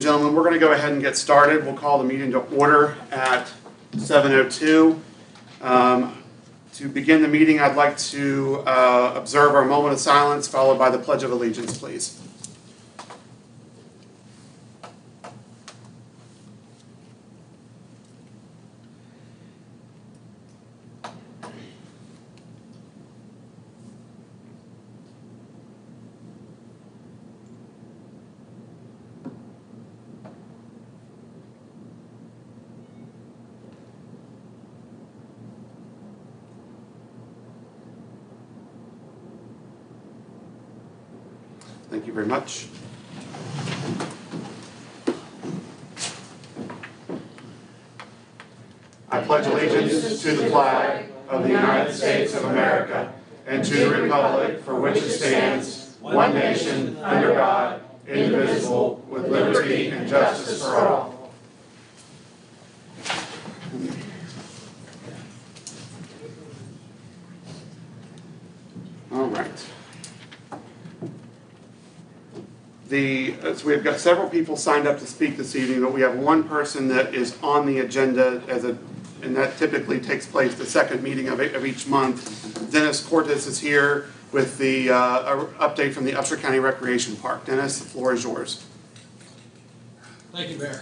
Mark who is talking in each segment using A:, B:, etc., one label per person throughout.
A: Gentlemen, we're going to go ahead and get started. We'll call the meeting to order at 7:02. To begin the meeting, I'd like to observe our moment of silence, followed by the Pledge of Allegiance, please. Thank you very much. I pledge allegiance to the flag of the United States of America and to the republic for which it stands, one nation, under God, indivisible, with liberty and justice for all. All right. So we've got several people signed up to speak this evening, but we have one person that is on the agenda and that typically takes place the second meeting of each month. Dennis Cortez is here with the update from the Upshur County Recreation Park. Dennis, the floor is yours.
B: Thank you, Mayor.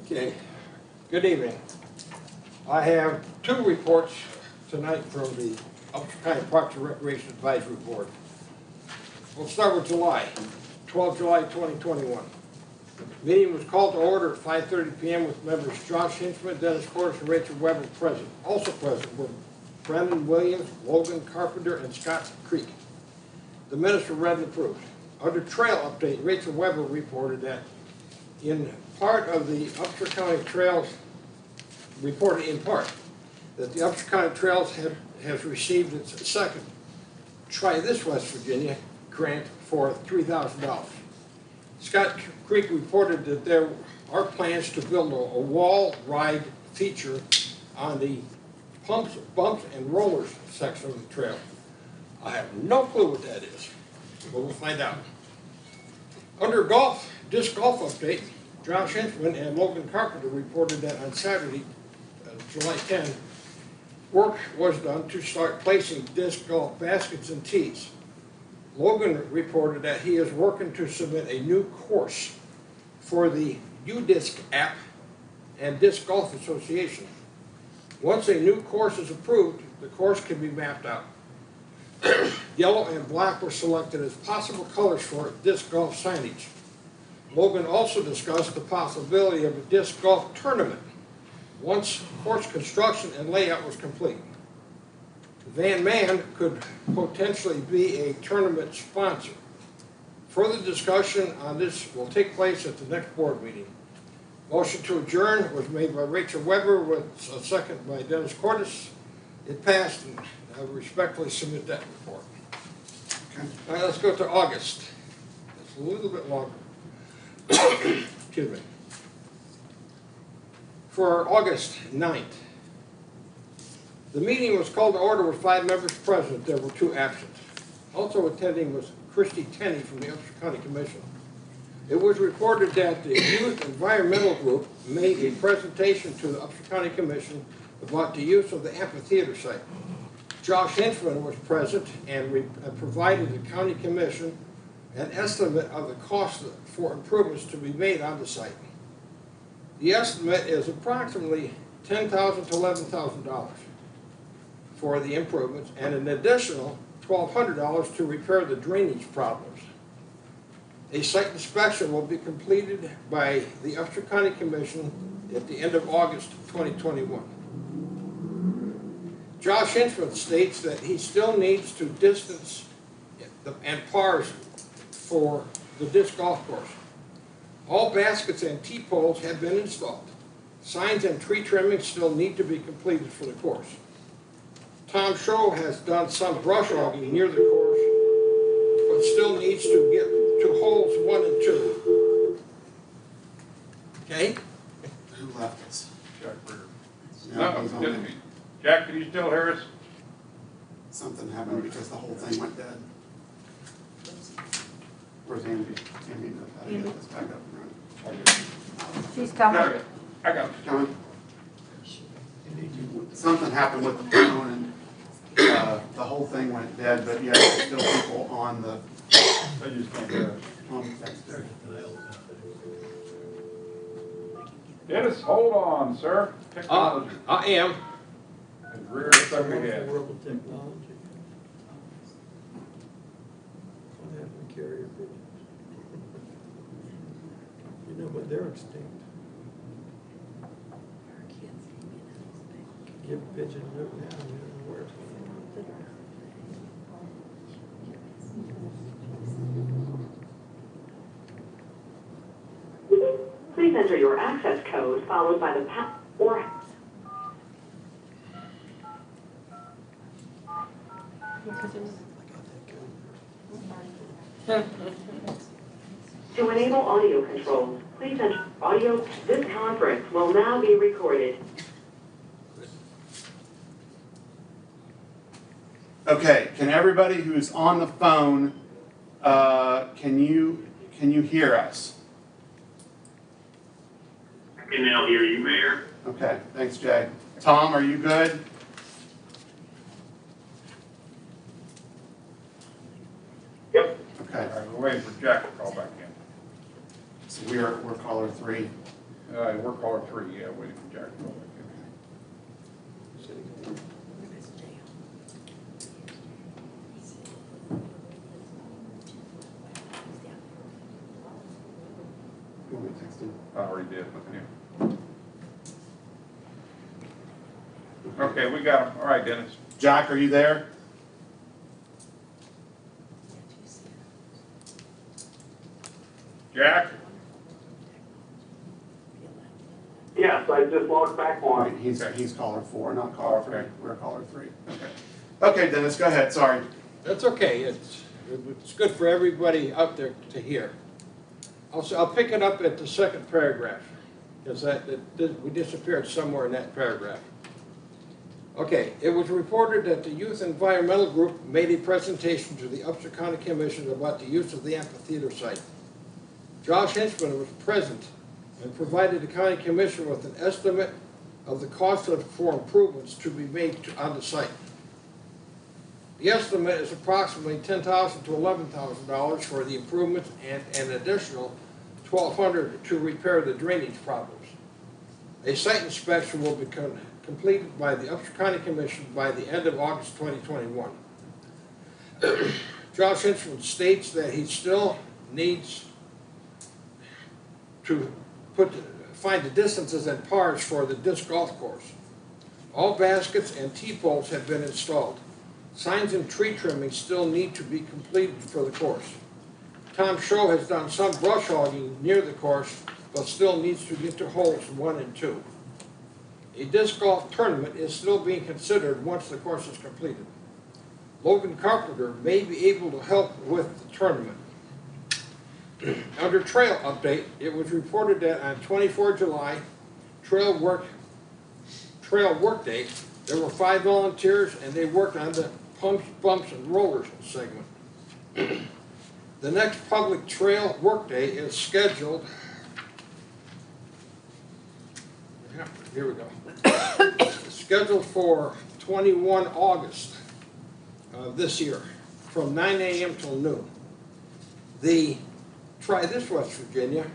B: Okay, good evening. I have two reports tonight from the Upshur County Parks and Recreation Advisory Board. We'll start with July 2021. Meeting was called to order at 5:30 p.m. with members Josh Hinchman, Dennis Cordes, and Rachel Weber present. Also present were Brendan Williams, Logan Carpenter, and Scott Creek. The minutes were read and approved. Under trail update, Rachel Weber reported that in part of the Upshur County Trails, reported in part, that the Upshur County Trails has received its second Try This West Virginia grant for $3,000. Scott Creek reported that there are plans to build a wall ride feature on the bumps, and rollers section of the trail. I have no clue what that is, but we'll find out. Under disc golf update, Josh Hinchman and Logan Carpenter reported that on Saturday, July 10, work was done to start placing disc golf baskets and tees. Logan reported that he is working to submit a new course for the UDisc app and Disc Golf Association. Once a new course is approved, the course can be mapped out. Yellow and black were selected as possible colors for disc golf signage. Logan also discussed the possibility of a disc golf tournament once course construction and layout was complete. Van Man could potentially be a tournament sponsor. Further discussion on this will take place at the next board meeting. Motion to adjourn was made by Rachel Weber with a second by Dennis Cordes. It passed, and I respectfully submit that report. Okay. All right, let's go to August. It's a little bit longer. Excuse me. For August 9th, the meeting was called to order with 5 members present. There were 2 absent. Also attending was Christy Tenney from the Upshur County Commission. It was reported that the Youth Environmental Group made a presentation to the Upshur County Commission about the use of the amphitheater site. Josh Hinchman was present and provided the County Commission an estimate of the cost for improvements to be made on the site. The estimate is approximately $10,000 to $11,000 for the improvements and an additional $1,200 to repair the drainage problems. A site inspection will be completed by the Upshur County Commission at the end of August 2021. Josh Hinchman states that he still needs to distance and pars for the disc golf course. All baskets and tee poles have been installed. Signs and tree trimming still need to be completed for the course. Tom Shaw has done some brush hogging near the course, but still needs to get to holes 1 and 2. Okay?
A: Who left us?
C: Jack Berger. Jack, can you still hear us?
A: something happened because the whole thing went dead. Where's Andy? Andy knows how to get this back up and running.
C: She's coming.
D: I got it.
A: Coming. Something happened with the phone and the whole thing went dead, but yet there's still people on the
D: I just can't do it.
A: text there.
D: Dennis, hold on, sir. Technology.
B: I am.
D: And rear stuck ahead.
E: World of technology. What happened to carrier pigeons? You know, but they're extinct. Give a pigeon a look now, you don't know where it's going.
F: Please enter your access code followed by the pound or to enable audio controls, please enter audio. This conference will now be recorded.
A: Okay, can everybody who's on the phone, can you hear us?
G: I can now hear you, Mayor.
A: Okay, thanks, Jay. Tom, are you good?
G: Yep.
A: Okay,
D: All right, we're waiting for Jack to call back in.
A: so we're caller 3.
D: We're caller 3, yeah, waiting for Jack to call back
A: You want me to text him?
D: in. I already did, look at him. Okay, we got him. All right, Dennis.
A: Jack, are you there?
D: Jack?
G: Yes, I just logged back
A: All
G: on.
A: right, he's caller 4, not caller 3.
D: Okay.
A: We're caller 3. Okay. Okay, Dennis, go ahead, sorry.
B: That's okay. It's good for everybody out there to hear. I'll pick it up at the second paragraph, because we disappeared somewhere in that paragraph. Okay, it was reported that the Youth Environmental Group made a presentation to the Upshur County Commission about the use of the amphitheater site. Josh Hinchman was present and provided the County Commission with an estimate of the cost for improvements to be made on the site. The estimate is approximately $10,000 to $11,000 for the improvements and an additional $1,200 to repair the drainage problems. A site inspection will be completed by the Upshur County Commission by the end of August 2021. Josh Hinchman states that he still needs to find the distances and pars for the disc golf course. All baskets and T-poles have been installed. Signs and tree trimming still need to be completed for the course. Tom Shaw has done some brush hogging near the course, but still needs to get to holes 1 and 2. A disc golf tournament is still being considered once the course is completed. Logan Carpenter may be able to help with the tournament. Under trail update, it was reported that on 24 July, trail work day, there were 5 volunteers and they worked on the pumps, bumps, and rollers segment. The next public trail work day is scheduled, here we go, scheduled for 21 August of this year from 9 a.m. till noon. The Try This West Virginia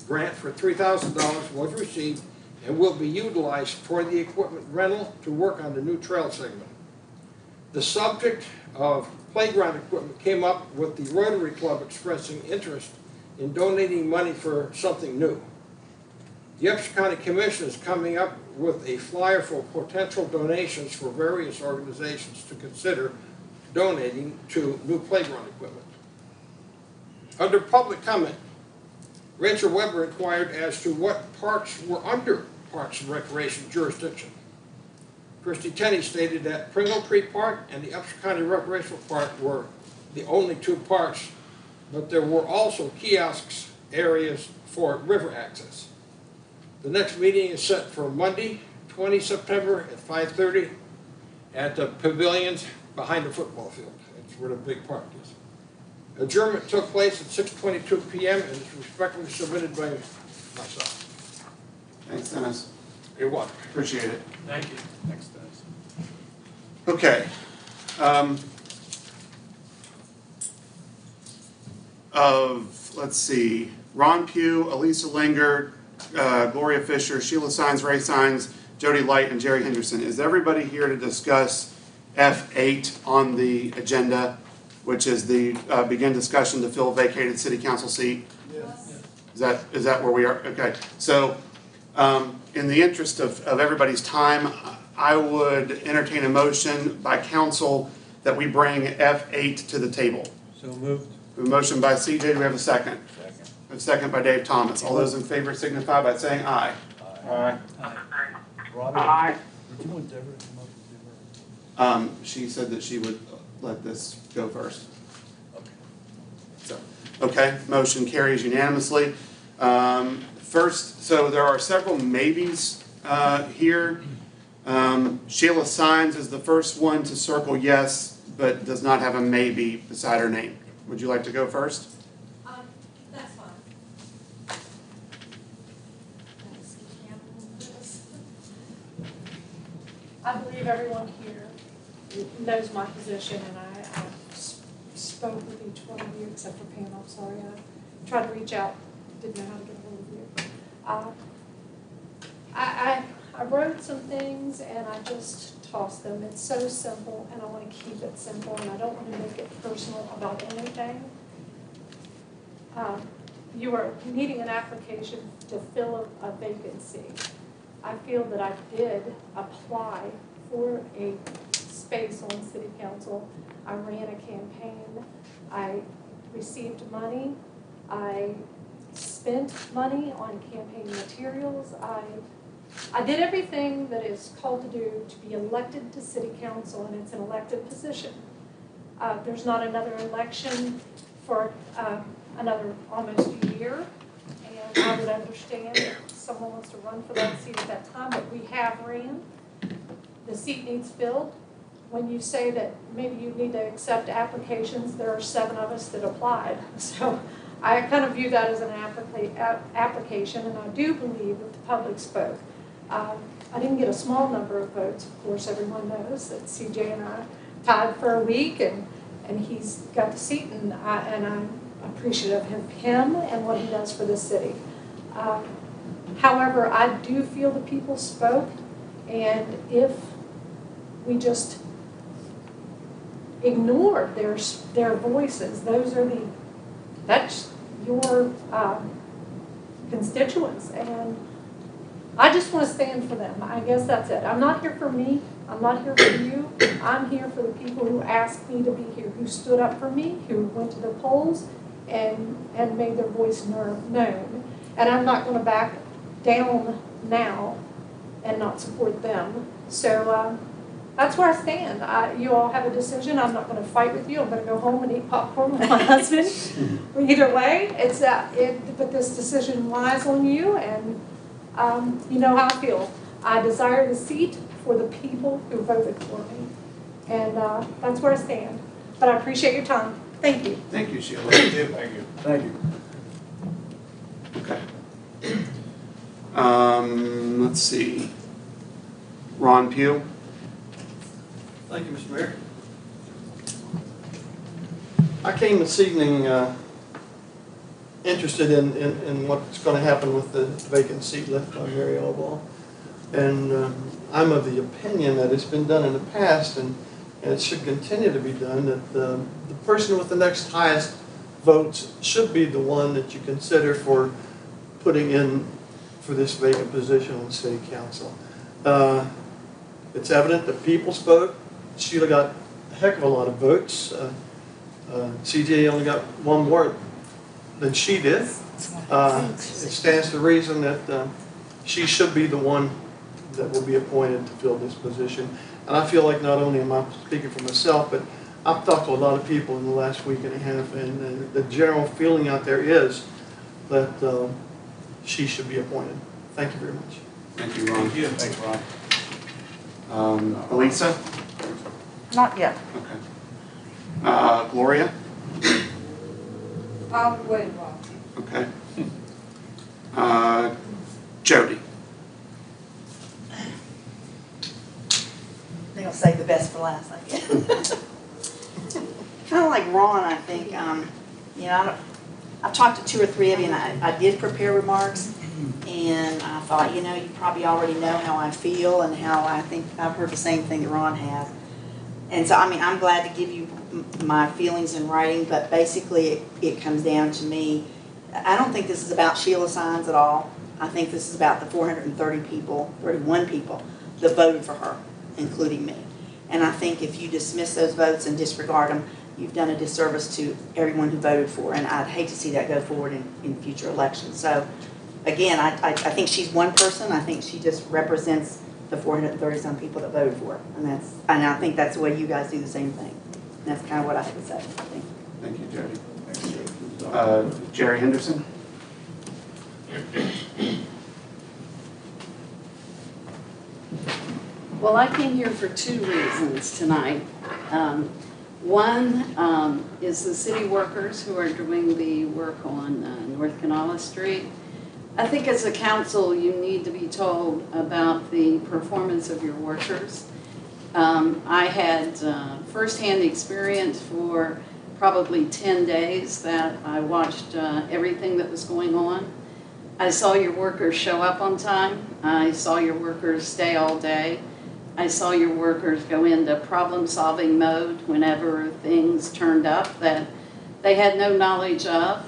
B: grant for $3,000 was received and will be utilized for the equipment rental to work on the new trail segment. The subject of playground equipment came up with the Rotary Club expressing interest in donating money for something new. The Upshur County Commission is coming up with a flyer for potential donations for various organizations to consider donating to new playground equipment. Under public comment, Rachel Weber inquired as to what parks were under Parks and Recreation jurisdiction. Christy Tenney stated that Pringle Creek Park and the Upshur County Recreational Park were the only 2 parks, but there were also kiosks areas for river access. The next meeting is set for Monday, 20 September at 5:30, at the pavilions behind the football field. That's where the big park is. Adjournment took place at 6:22 p.m. and is respectfully submitted by myself.
A: Thanks, Dennis.
B: You're welcome.
A: Appreciate it.
B: Thank you.
D: Thanks, Dennis.
A: Okay. Let's see, Ron Pugh, Elisa Langer, Gloria Fisher, Sheila Signs, Ray Signs, Jody Light, and Jerry Henderson. Is everybody here to discuss F8 on the agenda, which is the begin discussion to fill a vacated city council seat?
E: Yes.
A: Is that where we are? Okay. So in the interest of everybody's time, I would entertain a motion by council that we bring F8 to the table.
E: So moved.
A: A motion by CJ, do we have a second?
D: Second.
A: A second by Dave Thomas. All those in favor signify by saying aye.
D: Aye.
E: Robert,
G: Aye.
E: did you want Deborah to come up and do her?
A: She said that she would let this go first.
E: Okay.
A: So, okay, motion carries unanimously. First, so there are several maybes here. Sheila Signs is the first one to circle yes, but does not have a maybe beside her name. Would you like to go first?
H: That's fine. I believe everyone here knows my position, and I spoke with each one of you, except for Pam, I'm sorry. I tried to reach out, didn't know how to get a hold of you. I wrote some things, and I just tossed them. It's so simple, and I want to keep it simple, and I don't want to make it personal about anything. You are needing an application to fill a vacancy. I feel that I did apply for a space on city council. I ran a campaign. I received money. I spent money on campaign materials. I did everything that is called to do to be elected to city council, and it's an elected position. There's not another election for another almost a year, and I would understand if someone wants to run for that seat at that time, but we have ran. The seat needs filled. When you say that maybe you need to accept applications, there are 7 of us that applied. So I kind of view that as an application, and I do believe that the public spoke. I didn't get a small number of votes. Of course, everyone knows that CJ and I tied for a week, and he's got the seat, and I'm appreciative of him and what he does for the city. However, I do feel the people spoke, and if we just ignore their voices, that's your constituents, and I just want to stand for them. I guess that's it. I'm not here for me. I'm not here for you. I'm here for the people who asked me to be here, who stood up for me, who went to the polls and made their voice known. And I'm not going to back down now and not support them. So that's where I stand. You all have a decision. I'm not going to fight with you. I'm going to go home and eat popcorn with my husband. Either way, but this decision lies on you, and you know how I feel. I desire the seat for the people who voted for me, and that's where I stand. But I appreciate your time. Thank you.
A: Thank you, Sheila.
D: Thank you.
E: Thank you.
A: Okay. Let's see. Ron Pugh.
E: Thank you, Mr. Mayor. I came this evening interested in what's going to happen with the vacant seat left by Mary Allball. And I'm of the opinion that it's been done in the past, and it should continue to be done, that the person with the next highest votes should be the one that you consider for putting in for this vacant position on the city council. It's evident that people spoke. Sheila got a heck of a lot of votes. CJ only got 1 more than she did. It stands to reason that she should be the one that will be appointed to fill this position. And I feel like not only am I speaking for myself, but I've talked to a lot of people in the last week and a half, and the general feeling out there is that she should be appointed. Thank you very much.
A: Thank you, Ron.
D: Thanks, Ron.
A: Elisa?
C: Not yet.
A: Okay. Gloria?
C: I'll wait a while.
A: Okay. Jody?
I: They're gonna save the best for last, I guess. Kind of like Ron, I think. You know, I've talked to 2 or 3 of you, and I did prepare remarks, and I thought, you know, you probably already know how I feel and how I think I've heard the same thing that Ron has. And so, I mean, I'm glad to give you my feelings in writing, but basically it comes down to me. I don't think this is about Sheila signs at all. I think this is about the 31 people that voted for her, including me. And I think if you dismiss those votes and disregard them, you've done a disservice to everyone who voted for her, and I'd hate to see that go forward in future elections. So, again, I think she's one person. I think she just represents the 430-some people that voted for her, and I think that's the way you guys do the same thing. And that's kind of what I have to say, I think.
A: Thank you, Jody. Jerry Henderson?
J: Well, I came here for 2 reasons tonight. One is the city workers who are doing the work on North Canala Street. I think as a council, you need to be told about the performance of your workers. I had firsthand experience for probably 10 days that I watched everything that was going on. I saw your workers show up on time. I saw your workers stay all day. I saw your workers go into problem-solving mode whenever things turned up that they had no knowledge of,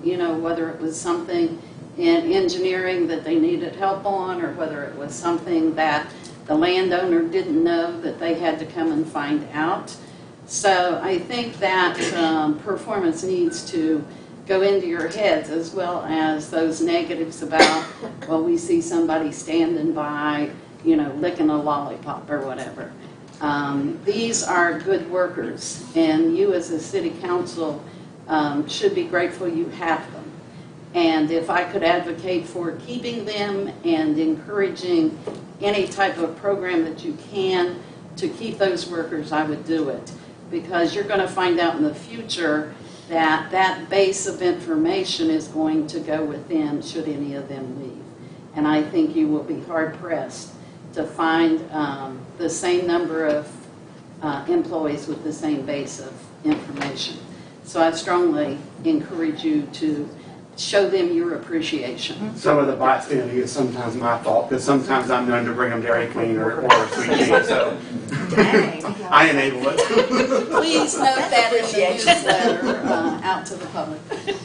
J: you know, whether it was something in engineering that they needed help on, or whether it was something that the landowner didn't know that they had to come and find out. So I think that performance needs to go into your heads, as well as those negatives about, well, we see somebody standing by, you know, licking a lollipop or whatever. These are good workers, and you as a city council should be grateful you have them. And if I could advocate for keeping them and encouraging any type of program that you can to keep those workers, I would do it. Because you're going to find out in the future that that base of information is going to go with them should any of them leave. And I think you will be hard-pressed to find the same number of employees with the same base of information. So I strongly encourage you to show them your appreciation.
A: Some of the bystanding is sometimes my fault, because sometimes I'm known to bring them Dairy Queen or a sweet tea, so I enable it.
J: Please note that in the newsletter out to the public.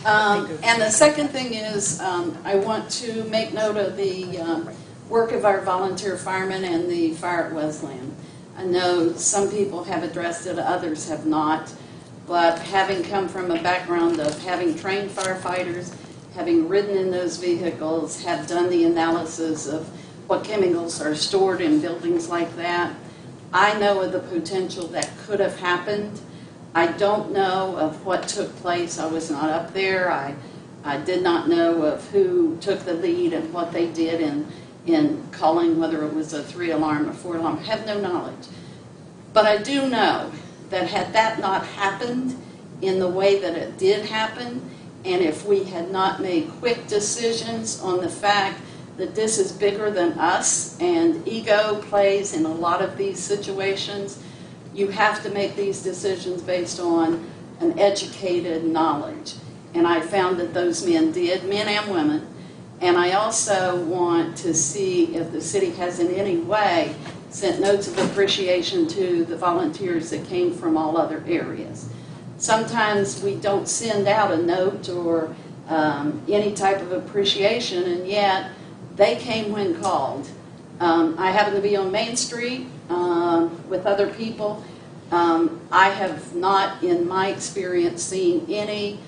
J: And the second thing is, I want to make note of the work of our volunteer firemen and the fire at Wesleyan. I know some people have addressed it, others have not, but having come from a background of having trained firefighters, having ridden in those vehicles, have done the analysis of what chemicals are stored in buildings like that, I know of the potential that could have happened. I don't know of what took place. I was not up there. I did not know of who took the lead and what they did in calling, whether it was a 3-alarm or 4-alarm. I have no knowledge. But I do know that had that not happened in the way that it did happen, and if we had not made quick decisions on the fact that this is bigger than us and ego plays in a lot of these situations, you have to make these decisions based on an educated knowledge. And I found that those men did, men and women. And I also want to see if the city has in any way sent notes of appreciation to the volunteers that came from all other areas. Sometimes we don't send out a note or any type of appreciation, and yet they came when called. I happen to be on Main Street with other people. I have not, in my experience, seen any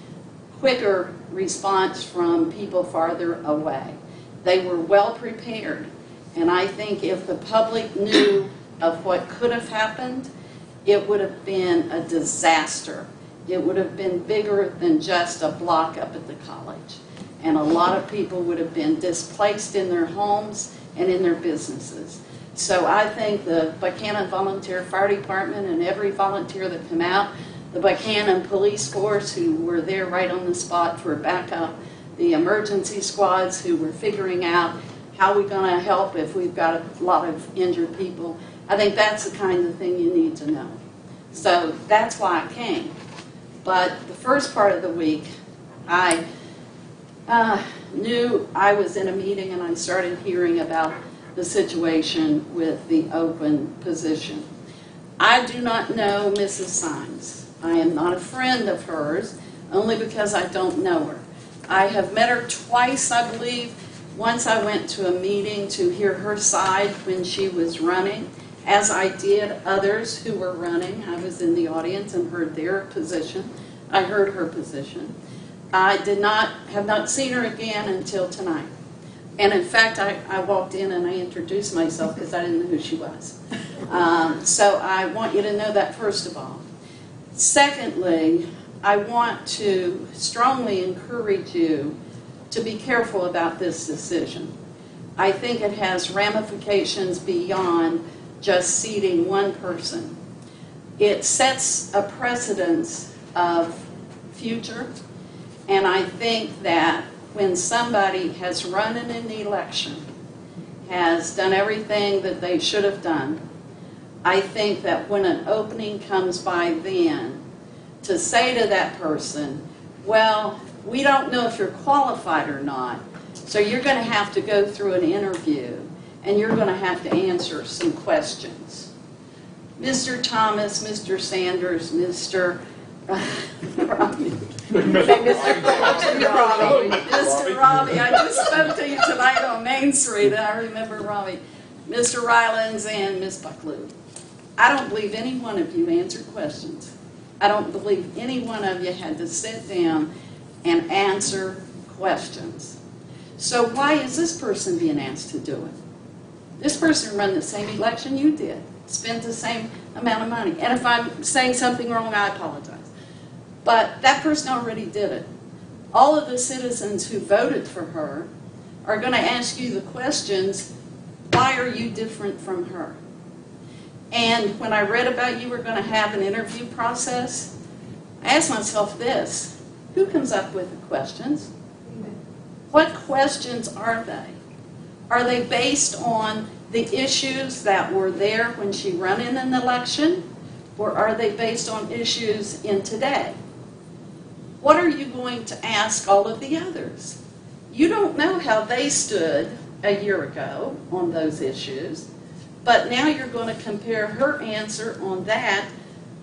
J: quicker response from people farther away. They were well prepared, and I think if the public knew of what could have happened, it would have been a disaster. It would have been bigger than just a block up at the college. And a lot of people would have been displaced in their homes and in their businesses. So I think the Buckhannon Volunteer Fire Department and every volunteer that come out, the Buckhannon Police Force who were there right on the spot for backup, the emergency squads who were figuring out how we're going to help if we've got a lot of injured people. I think that's the kind of thing you need to know. So that's why I came. But the first part of the week, I knew I was in a meeting and I started hearing about the situation with the open position. I do not know Mrs. Symes. I am not a friend of hers, only because I don't know her. I have met her twice, I believe. Once I went to a meeting to hear her side when she was running, as I did others who were running. I was in the audience and heard their position. I heard her position. I have not seen her again until tonight. And in fact, I walked in and I introduced myself because I didn't know who she was. So I want you to know that first of all. Secondly, I want to strongly encourage you to be careful about this decision. I think it has ramifications beyond just seating one person. It sets a precedence of future, and I think that when somebody has run in an election, has done everything that they should have done, I think that when an opening comes by then, to say to that person, well, we don't know if you're qualified or not, so you're going to have to go through an interview and you're going to have to answer some questions. Mr. Thomas, Mr. Sanders, Mr. Robbie. Mr. Robbie, I just spoke to you tonight on Main Street, and I remember Robbie. Mr. Rylands and Ms. Bucklew. I don't believe any one of you answered questions. I don't believe any one of you had to sit down and answer questions. So why is this person being asked to do it? This person ran the same election you did, spent the same amount of money. And if I'm saying something wrong, I apologize. But that person already did it. All of the citizens who voted for her are going to ask you the questions, why are you different from her? And when I read about you were going to have an interview process, I asked myself this, who comes up with the questions? What questions are they? Are they based on the issues that were there when she ran in an election? Or are they based on issues in today? What are you going to ask all of the others? You don't know how they stood a year ago on those issues, but now you're going to compare her answer on that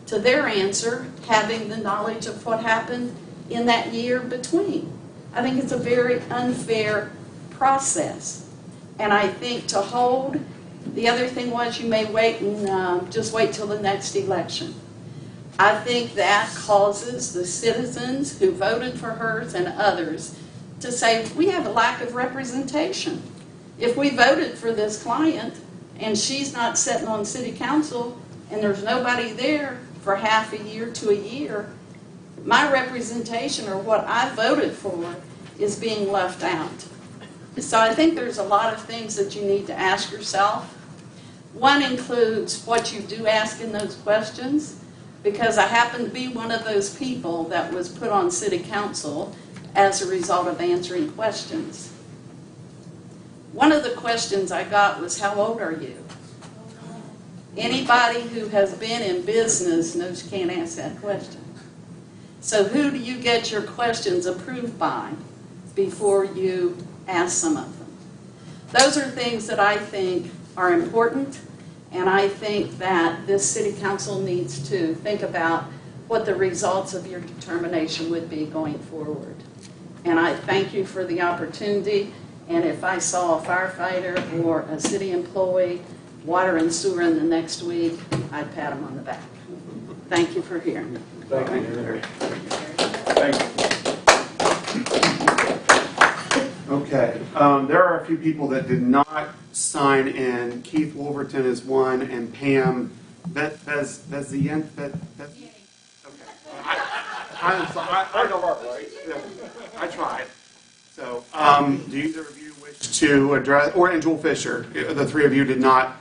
J: to their answer, having the knowledge of what happened in that year between. I think it's a very unfair process. And I think to hold, the other thing was you may wait and just wait till the next election. I think that causes the citizens who voted for hers and others to say, we have a lack of representation. If we voted for this client and she's not sitting on city council and there's nobody there for half a year to a year, my representation or what I voted for is being left out. So I think there's a lot of things that you need to ask yourself. One includes what you do ask in those questions, because I happen to be one of those people that was put on city council as a result of answering questions. One of the questions I got was, how old are you? Anybody who has been in business knows you can't ask that question. So who do you get your questions approved by before you ask some of them? Those are things that I think are important, and I think that this city council needs to think about what the results of your determination would be going forward. And I thank you for the opportunity, and if I saw a firefighter or a city employee, water and sewer in the next week, I'd pat them on the back. Thank you for hearing me.
D: Thank you. Thank you.
A: Okay, there are a few people that did not sign in. Keith Wolverton is one, and Pam Bezien. Okay. I tried. So, do either of you wish to address, and Joel Fisher, the three of you did not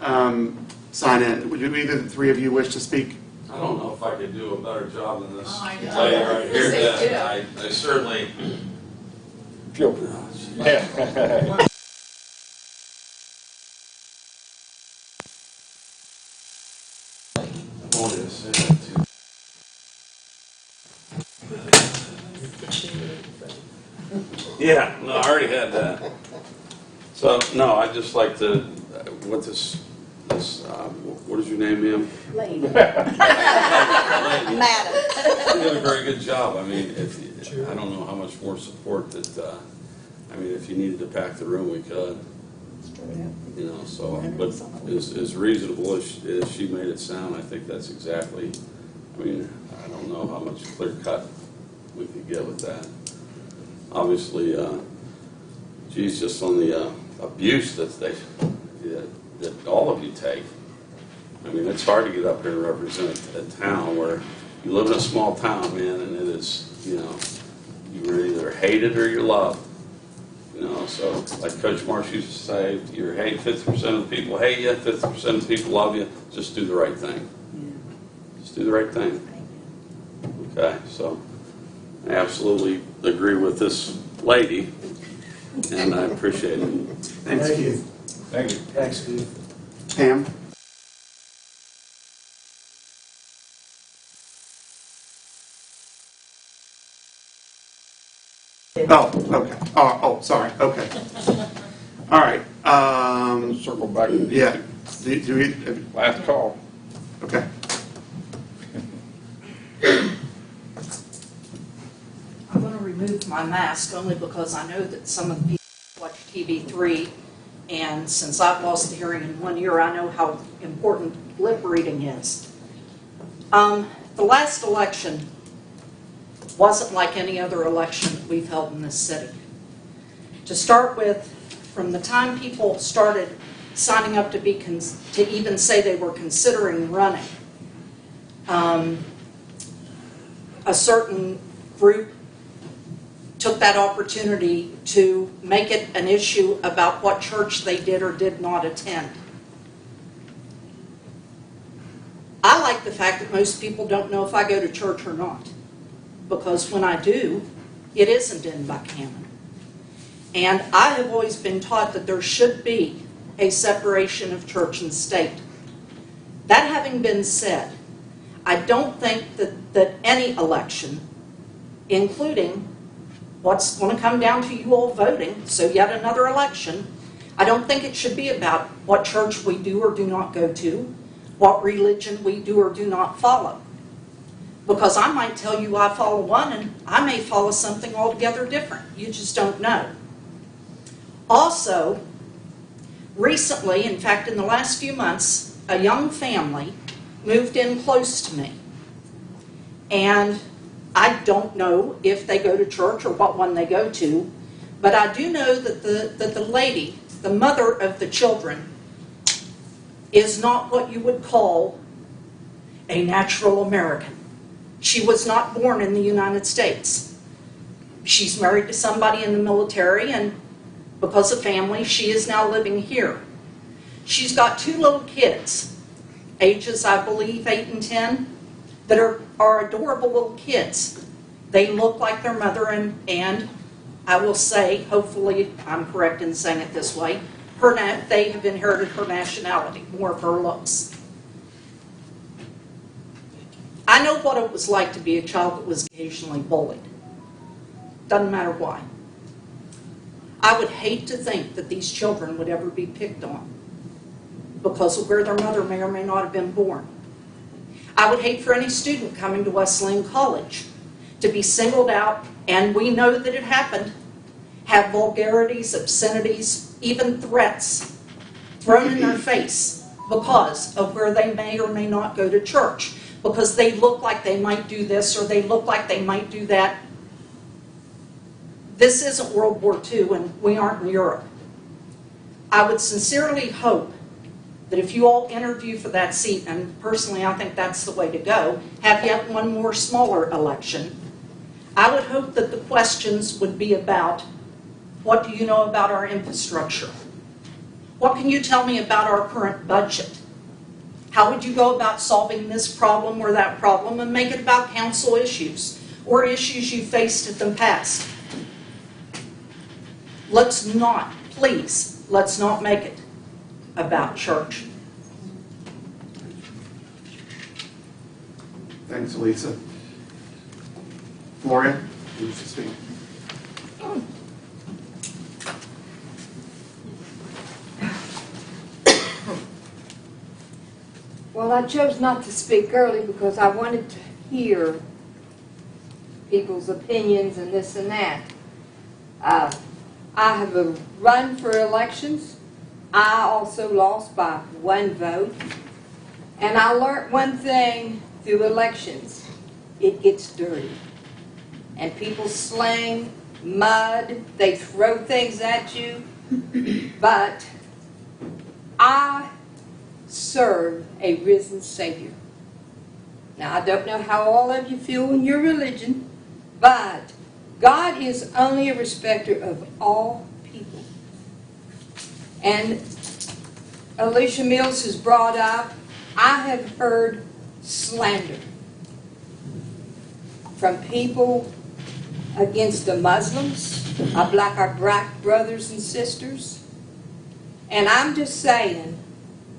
A: sign in. Would either of the three of you wish to speak?
K: I don't know if I could do a better job than this.
J: Oh, I know.
K: Tell you right here,
J: Say
K: that
J: it.
K: I certainly.
D: Feel
K: I wanted to say that too. Yeah, no, I already had that. So, no, I'd just like to, what what is your name, ma'am?
I: Lady.
K: Lady.
I: Madam.
K: You did a very good job. I mean, I don't know how much more support that, if you needed to pack the room, we could. You know, so, but as reasonable as she made it sound, I think that's exactly, I don't know how much clear cut we could get with that. Obviously, geez, just on the abuse that all of you take. I mean, it's hard to get up here and represent a town where you live in a small town, man, and it is, you're either hated or you're loved. So like Coach Marsh used to say, you're hated, 50% of the people hate you, 50% of the people love you. Just do the right thing. Just do the right thing. Okay, so I absolutely agree with this lady, and I appreciate it.
A: Thanks, Keith.
D: Thank you.
E: Thanks, Steve.
A: Pam? Oh, okay. Oh, sorry. Okay. All right.
D: Circle back.
A: Yeah. Do we?
D: Last call.
A: Okay.
J: I'm going to remove my mask only because I know that some of the people watch TV3, and since I've lost the hearing in 1 year, I know how important lip reading is. The last election wasn't like any other election that we've held in this city. To start with, from the time people started signing up to even say they were considering running, a certain group took that opportunity to make it an issue about what church they did or did not attend. I like the fact that most people don't know if I go to church or not, because when I do, it isn't in Buckhannon. And I have always been taught that there should be a separation of church and state. That having been said, I don't think that any election, including what's going to come down to you all voting, so yet another election, I don't think it should be about what church we do or do not go to, what religion we do or do not follow. Because I might tell you I follow one and I may follow something altogether different. You just don't know. Also, recently, in fact in the last few months, a young family moved in close to me. And I don't know if they go to church or what one they go to, but I do know that the lady, the mother of the children, is not what you would call a natural American. She was not born in the United States. She's married to somebody in the military, and because of family, she is now living here. She's got two little kids, ages, I believe, 8 and 10, that are adorable little kids. They look like their mother, and I will say, hopefully I'm correct in saying it this way, they have inherited her nationality, more of her looks. I know what it was like to be a child that was occasionally bullied. Doesn't matter why. I would hate to think that these children would ever be picked on because of where their mother may or may not have been born. I would hate for any student coming to Wesleyan College to be singled out, and we know that it happened, have vulgarities, obscenities, even threats thrown in their face because of where they may or may not go to church, because they look like they might do this or they look like they might do that. This isn't World War II and we aren't in Europe. I would sincerely hope that if you all interview for that seat, and personally I think that's the way to go, have yet one more smaller election, I would hope that the questions would be about What do you know about our infrastructure? What can you tell me about our current budget? How would you go about solving this problem or that problem and make it about council issues or issues you faced in the past? Let's not, please, let's not make it about church.
A: Thanks, Elisa. Gloria, you wish to speak?
C: Well, I chose not to speak early because I wanted to hear people's opinions and this and that. I have run for elections. I also lost by 1 vote. And I learned one thing through elections. It gets dirty. And people sling mud. They throw things at you. But I serve a risen Savior. Now, I don't know how all of you feel in your religion, but God is only a respecter of all people. And Alicia Mills has brought up, I have heard slander from people against the Muslims, our black brothers and sisters. And I'm just saying,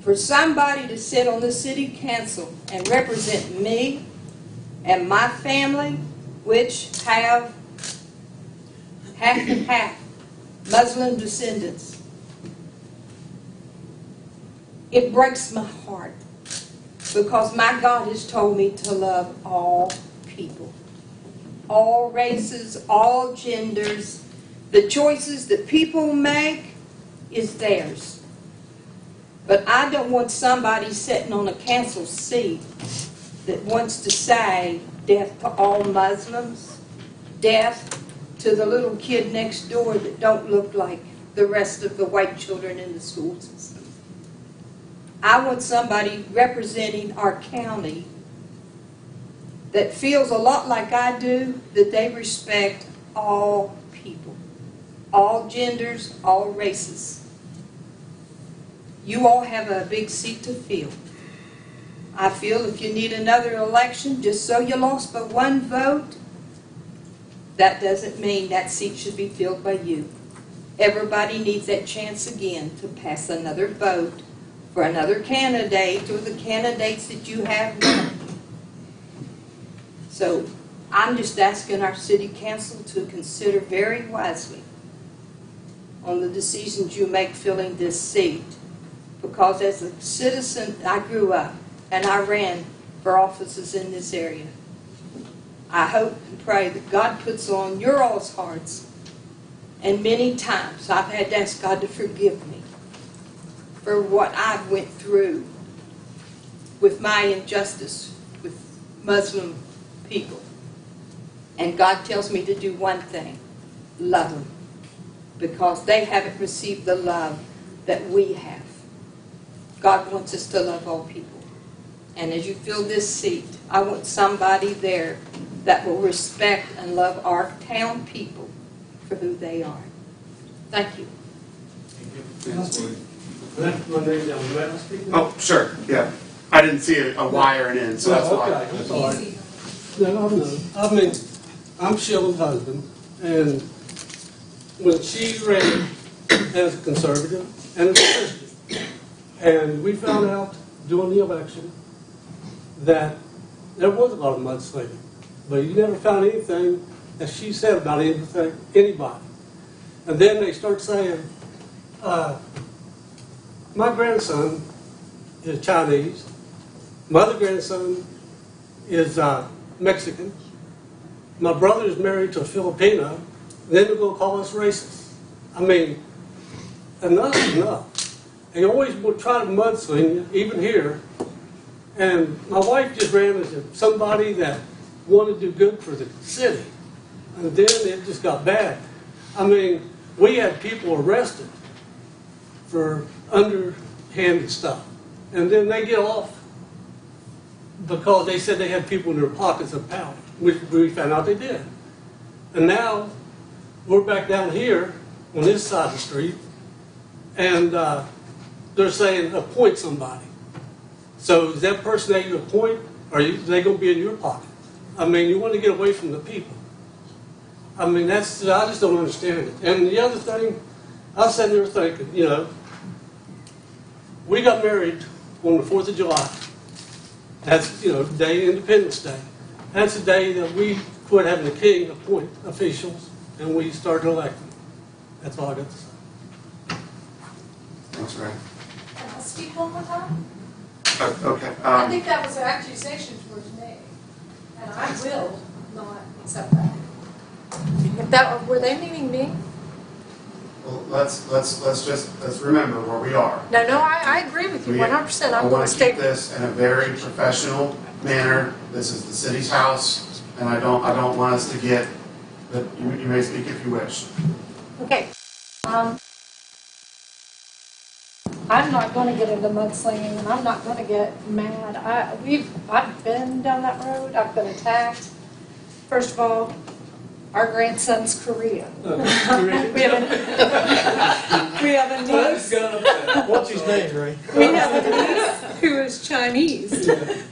C: for somebody to sit on the city council and represent me and my family, which have half and half Muslim descendants, it breaks my heart because my God has told me to love all people, all races, all genders. The choices that people make is theirs. But I don't want somebody sitting on a council seat that wants to say death to all Muslims, death to the little kid next door that don't look like the rest of the white children in the school system. I want somebody representing our county that feels a lot like I do, that they respect all people, all genders, all races. You all have a big seat to fill. I feel if you need another election, just so you lost by 1 vote, that doesn't mean that seat should be filled by you. Everybody needs that chance again to pass another vote for another candidate or the candidates that you have now. So I'm just asking our city council to consider very wisely on the decisions you make filling this seat. Because as a citizen, I grew up and I ran for offices in this area. I hope and pray that God puts on your all's hearts. And many times I've had to ask God to forgive me for what I went through with my injustice with Muslim people. And God tells me to do one thing, love them. Because they haven't received the love that we have. God wants us to love all people. And as you fill this seat, I want somebody there that will respect and love our town people for who they are. Thank you.
A: Oh, sure, yeah. I didn't see a wire and in, so that's why.
L: I'm sorry. I mean, I'm Sheila's husband, and when she ran as a conservative and as a Christian, and we found out during the election that there was a lot of mudslinging, but you never found anything that she said about anything, anybody. And then they start saying, my grandson is Chinese, my other grandson is Mexican, my brother is married to a Filipino, then they're going to call us racist. I mean, enough is enough. They always would try to mudsling you, even here. And my wife just ran as somebody that wanted to do good for the city. And then it just got bad. I mean, we had people arrested for underhanded stuff. And then they get off because they said they had people in their pockets of power, which we found out they did. And now we're back down here on this side of the street, and they're saying appoint somebody. So is that person that you appoint, or are they going to be in your pocket? I mean, you want to get away from the people. I mean, I just don't understand it. And the other thing, I was sitting there thinking, you know, we got married on the 4th of July. That's, you know, day Independence Day. That's the day that we quit having the king appoint officials and we started electing. That's all I got to say.
A: Thanks, Ray.
H: Can I speak one more time?
A: Okay.
H: I think that was an accusation towards me, and I will not accept that. If that, were they meaning me?
A: Well, let's remember where we are.
H: No, I agree with you 100%. I'm going to
A: keep
H: stay.
A: this in a very professional manner. This is the city's house, and I don't want us to get. But you may speak if you wish.
H: Okay. I'm not going to get into mudslinging, and I'm not going to get mad. I've been down that road. I've been attacked. First of all, our grandson's Korean. we have a niece.
E: What's his name, Ray?
H: We have a niece who is Chinese.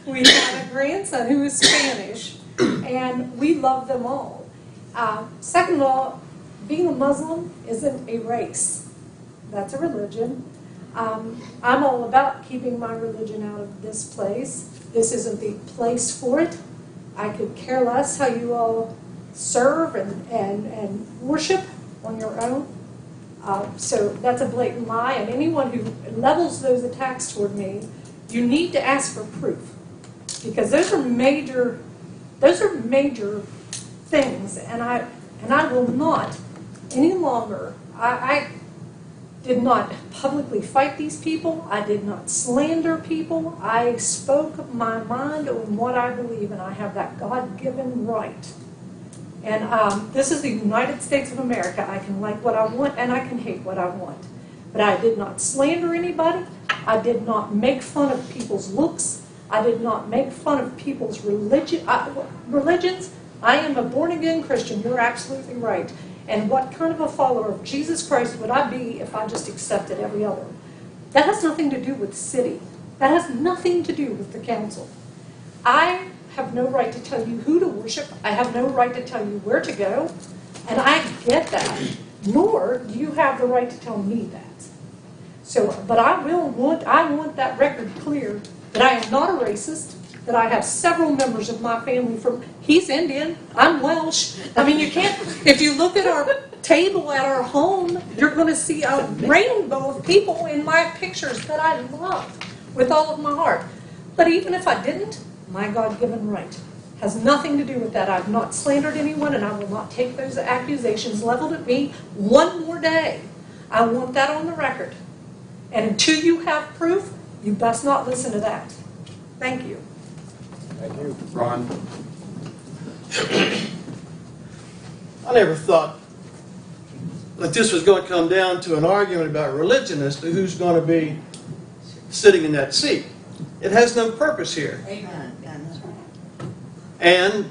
H: We have a grandson who is Spanish, and we love them all. Second of all, being a Muslim isn't a race. That's a religion. I'm all about keeping my religion out of this place. This isn't the place for it. I could care less how you all serve and worship on your own. So that's a blatant lie, and anyone who levels those attacks toward me, you need to ask for proof, because those are major things, and I will not any longer. I did not publicly fight these people. I did not slander people. I spoke my mind on what I believe, and I have that God-given right. And this is the United States of America. I can like what I want, and I can hate what I want. But I did not slander anybody. I did not make fun of people's looks. I did not make fun of people's religions. I am a born-again Christian. You're absolutely right. And what kind of a follower of Jesus Christ would I be if I just accepted every other? That has nothing to do with the city. That has nothing to do with the council. I have no right to tell you who to worship. I have no right to tell you where to go. And I get that. Nor do you have the right to tell me that. So, but I want that record clear that I am not a racist, that I have several members of my family he's Indian, I'm Welsh. I mean, you can't, if you look at our table at our home, you're going to see a rainbow of people in my pictures that I love with all of my heart. But even if I didn't, my God-given right has nothing to do with that. I've not slandered anyone, and I will not take those accusations leveled at me one more day. I want that on the record. And until you have proof, you best not listen to that. Thank you.
B: Thank you.
A: Ron?
E: I never thought that this was going to come down to an argument about religion as to who's going to be sitting in that seat. It has no purpose here.
I: Amen.
E: And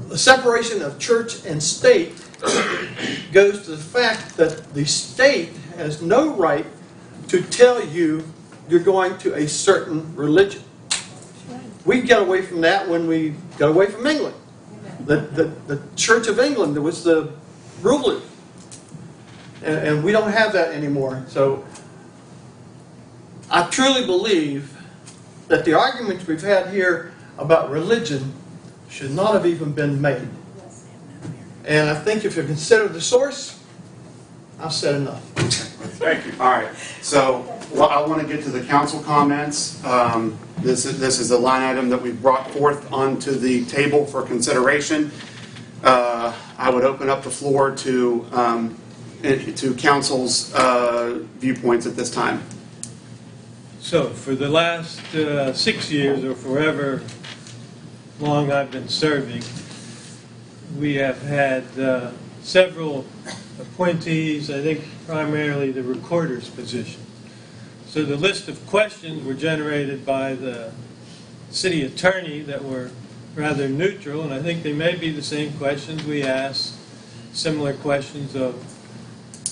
E: the separation of church and state goes to the fact that the state has no right to tell you you're going to a certain religion. We got away from that when we got away from England. The Church of England was the ruler. And we don't have that anymore. So I truly believe that the arguments we've had here about religion should not have even been made. And I think if you consider the source, I've said enough.
A: Thank you. All right. So I want to get to the council comments. This is a line item that we brought forth onto the table for consideration. I would open up the floor to council's viewpoints at this time.
M: So for the last 6 years or forever long I've been serving, we have had several appointees, I think primarily the recorder's position. So the list of questions were generated by the city attorney that were rather neutral, and I think they may be the same questions we asked, similar questions of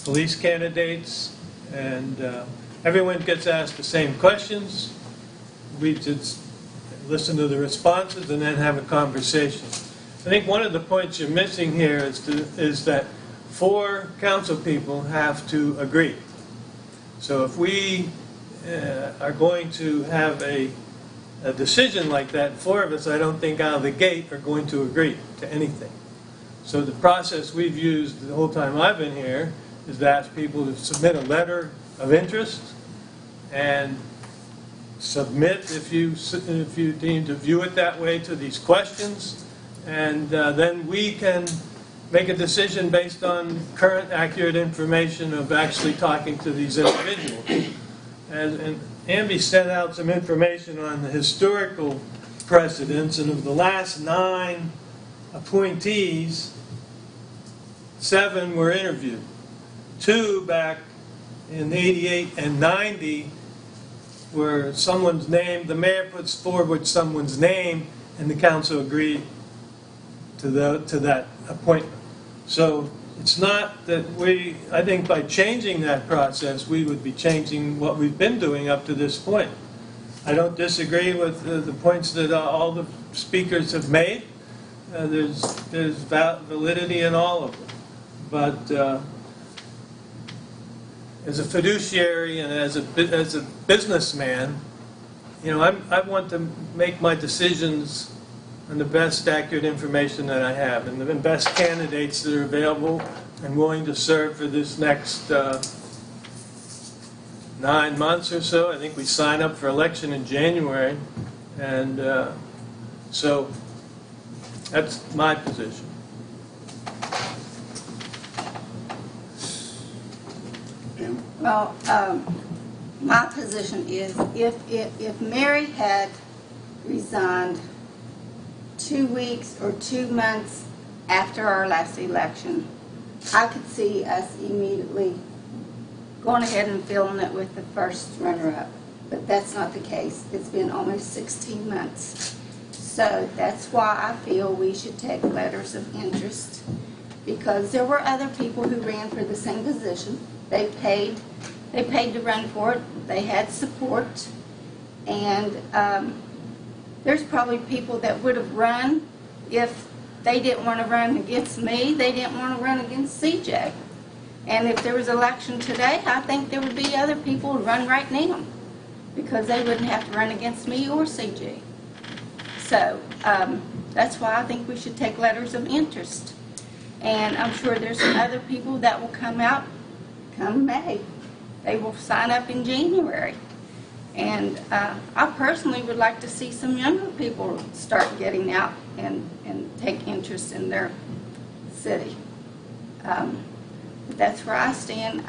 M: police candidates, and everyone gets asked the same questions. We just listen to the responses and then have a conversation. I think one of the points you're missing here is that 4 council people have to agree. So if we are going to have a decision like that, 4 of us, I don't think out of the gate are going to agree to anything. So the process we've used the whole time I've been here is to ask people to submit a letter of interest and submit, if you deem to view it that way, to these questions, and then we can make a decision based on current accurate information of actually talking to these individuals. And Amby sent out some information on the historical precedents, and of the last 9 appointees, 7 were interviewed. 2 back in '88 and '90 where someone's name, the mayor puts forward someone's name, and the council agreed to that appointment. So it's not that I think by changing that process, we would be changing what we've been doing up to this point. I don't disagree with the points that all the speakers have made. There's validity in all of them. But as a fiduciary and as a businessman, I want to make my decisions on the best accurate information that I have and the best candidates that are available and willing to serve for this next 9 months or so. I think we sign up for election in January, and so that's my position.
N: Well, my position is if Mary had resigned 2 weeks or 2 months after our last election, I could see us immediately going ahead and filling it with the first runner-up. But that's not the case. It's been almost 16 months. So that's why I feel we should take letters of interest, because there were other people who ran for the same position. They paid to run for it. They had support. And there's probably people that would have run if they didn't want to run against me. They didn't want to run against CJ. And if there was election today, I think there would be other people who run right now, because they wouldn't have to run against me or CJ. So that's why I think we should take letters of interest. And I'm sure there's some other people that will come out come May. They will sign up in January. And I personally would like to see some younger people start getting out and take interest in their city. But that's where I stand,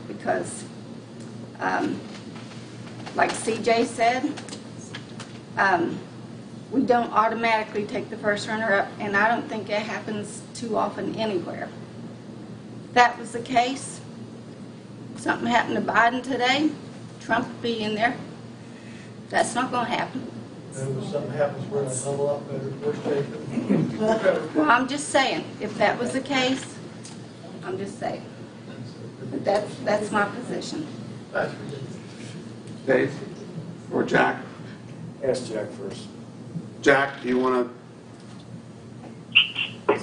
N: because like CJ said, we don't automatically take the first runner-up, and I don't think it happens too often anywhere. If that was the case, something happened to Biden today, Trump would be in there. That's not going to happen.
E: And if something happens, we're in a hell of a lot better shape.
N: Well, I'm just saying, if that was the case, I'm just saying. But that's my position.
A: Dave or Jack?
B: Ask Jack first.
A: Jack, do you want to?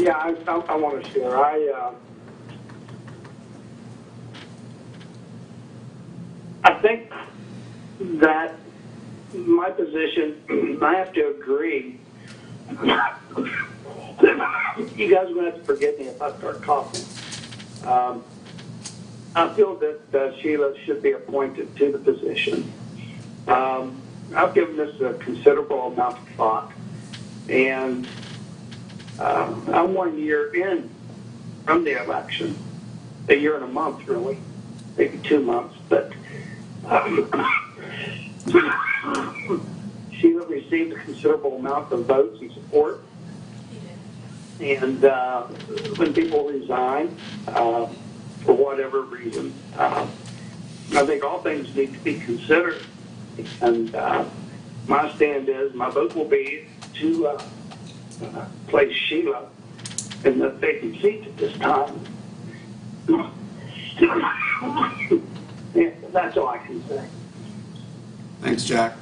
G: Yeah, I want to share. I think that my position, I have to agree. You guys are going to have to forgive me if I start coughing. I feel that Sheila should be appointed to the position. I've given this a considerable amount of thought, and I'm 1 year in from the election, a year and a month really, maybe 2 months, but Sheila received a considerable amount of votes and support, and when people resign for whatever reason, I think all things need to be considered. And my stand is, my vote will be to place Sheila in the vacant seat at this time. Yeah, that's all I can say.
A: Thanks, Jack.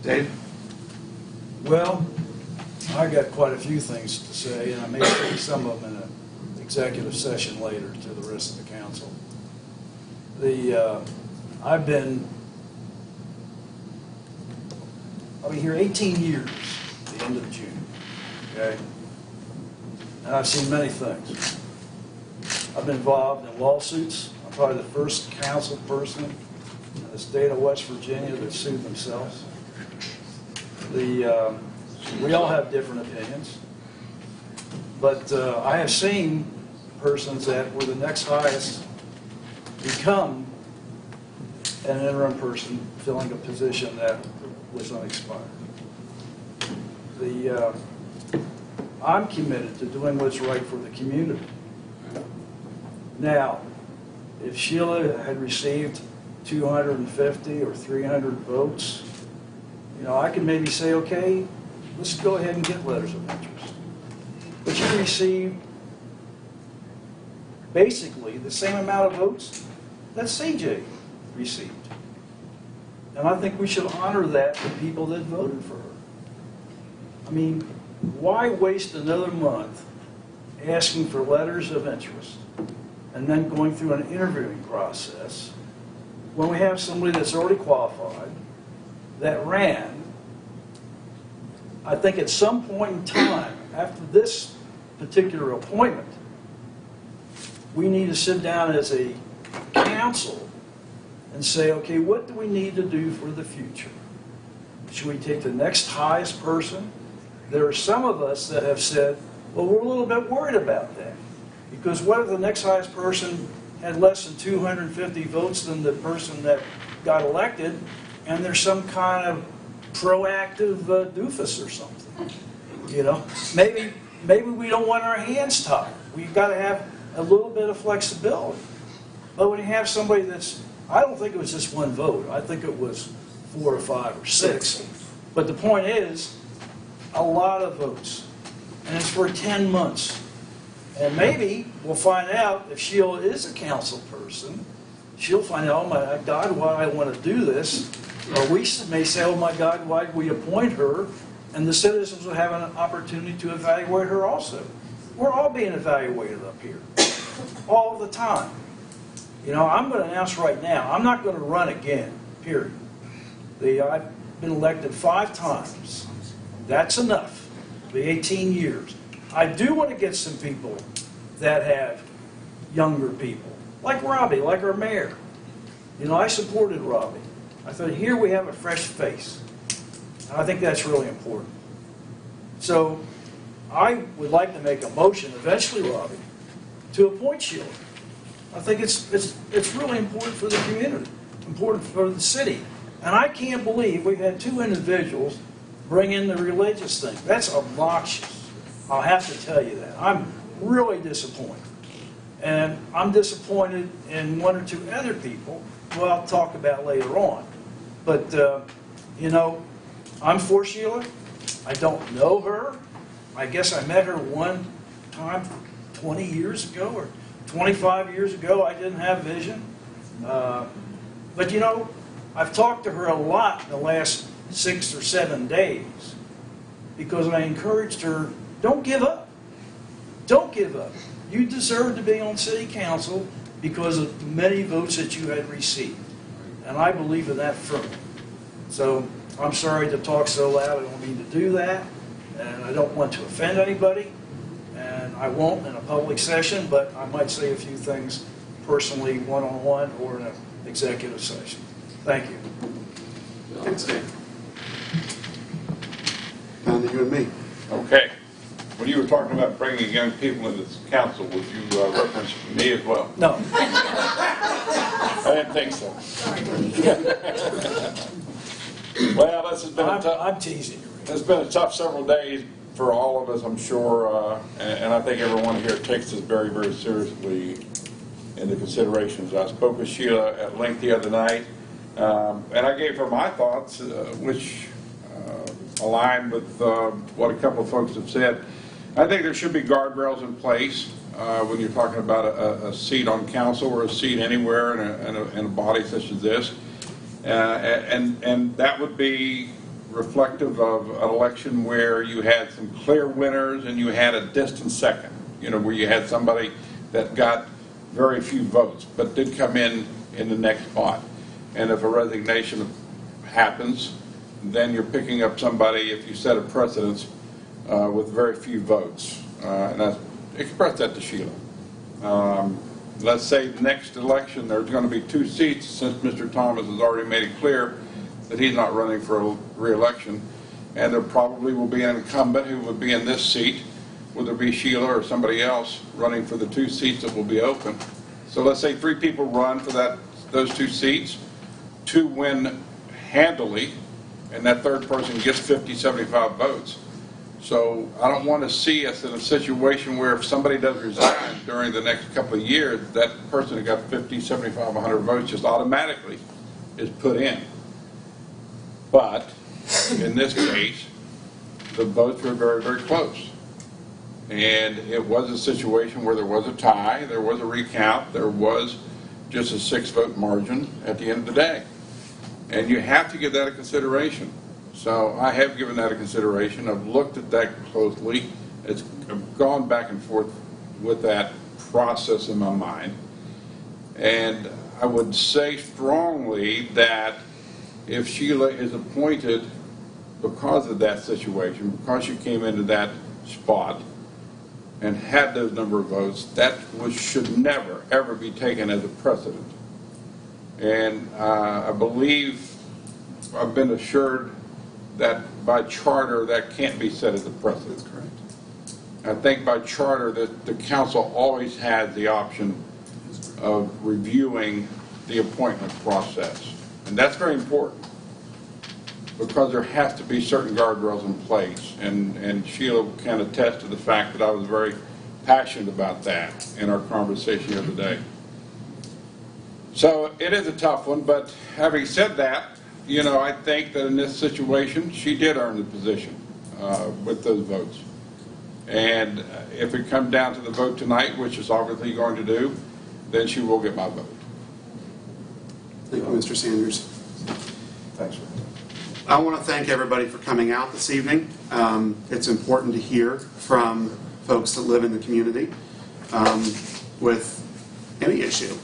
A: Dave?
O: Well, I got quite a few things to say, and I may say some of them in an executive session later to the rest of the council. I'll be here 18 years at the end of June, okay? And I've seen many things. I've been involved in lawsuits. I'm probably the first council person in the state of West Virginia that sued themselves. We all have different opinions, but I have seen persons that were the next highest become an interim person filling a position that was unexpired. I'm committed to doing what's right for the community. Now, if Sheila had received 250 or 300 votes, I could maybe say, okay, let's go ahead and get letters of interest. But you received basically the same amount of votes that CJ received. And I think we should honor that for people that voted for her. I mean, why waste another month asking for letters of interest and then going through an interviewing process when we have somebody that's already qualified, that ran? I think at some point in time, after this particular appointment, we need to sit down as a council and say, okay, what do we need to do for the future? Should we take the next highest person? There are some of us that have said, well, we're a little bit worried about that. Because what if the next highest person had less than 250 votes than the person that got elected, and there's some kind of proactive doofus or something? Maybe we don't want our hands tied. We've got to have a little bit of flexibility. But when you have somebody I don't think it was just one vote. I think it was 4 or 5 or 6. But the point is, a lot of votes. And it's for 10 months. And maybe we'll find out if Sheila is a council person. She'll find out, oh my God, why do I want to do this? Or we may say, oh my God, why did we appoint her? And the citizens will have an opportunity to evaluate her also. We're all being evaluated up here. All the time. I'm going to announce right now, I'm not going to run again, period. I've been elected 5 times. That's enough. The 18 years. I do want to get some people that have younger people, like Robbie, like our mayor. I supported Robbie. I thought, here we have a fresh face. And I think that's really important. So I would like to make a motion, eventually, Robbie, to appoint Sheila. I think it's really important for the community, important for the city. And I can't believe we've had 2 individuals bring in the religious thing. That's obnoxious. I'll have to tell you that. I'm really disappointed. And I'm disappointed in 1 or 2 other people who I'll talk about later on. But, I'm for Sheila. I don't know her. I guess I met her one time 20 years ago or 25 years ago. I didn't have vision. But, I've talked to her a lot in the last 6 or 7 days because I encouraged her, don't give up. Don't give up. You deserve to be on city council because of the many votes that you had received. And I believe in that firmly. So I'm sorry to talk so loud. I don't mean to do that. And I don't want to offend anybody. And I won't in a public session, but I might say a few things personally, one-on-one, or in an executive session. Thank you.
A: Thanks, Dave. Down to you and me.
D: Okay. When you were talking about bringing young people into this council, would you reference me as well?
O: No.
D: I didn't think so. Well, this has been
O: I'm teasing you.
D: It's been a tough several days for all of us, I'm sure, and I think everyone here takes this very, very seriously into considerations. I spoke with Sheila at length the other night, and I gave her my thoughts, which aligned with what a couple of folks have said. I think there should be guardrails in place. when you're talking about a seat on council or a seat anywhere in a body such as this. And that would be reflective of an election where you had some clear winners and you had a distant second, where you had somebody that got very few votes but did come in the next spot. And if a resignation happens, then you're picking up somebody, if you set a precedence, with very few votes. And I expressed that to Sheila. Let's say the next election there's going to be 2 seats, since Mr. Thomas has already made it clear that he's not running for a re-election, and there probably will be an incumbent who would be in this seat, whether it be Sheila or somebody else running for the 2 seats that will be open. So let's say 3 people run for those 2 seats, 2 win handily, and that third person gets 50, 75 votes. So I don't want to see us in a situation where if somebody does resign during the next couple of years, that person who got 50, 75, 100 votes just automatically is put in. But in this case, the votes were very, very close. And it was a situation where there was a tie, there was a recount, there was just a 6-vote margin at the end of the day. And you have to give that a consideration. So I have given that a consideration. I've looked at that closely. I've gone back and forth with that process in my mind. And I would say strongly that if Sheila is appointed because of that situation, because she came into that spot and had those number of votes, that should never, ever be taken as a precedent. And I believe I've been assured that by charter that can't be set as a precedent.
A: That's correct.
D: I think by charter that the council always has the option of reviewing the appointment process. And that's very important because there has to be certain guardrails in place. And Sheila can attest to the fact that I was very passionate about that in our conversation the other day. So it is a tough one, but having said that, I think that in this situation, she did earn the position with those votes. And if it comes down to the vote tonight, which is obviously going to do, then she will get my vote.
A: Thank you, Mr. Sanders.
D: Thanks, sir.
A: I want to thank everybody for coming out this evening. It's important to hear from folks that live in the community with any issue.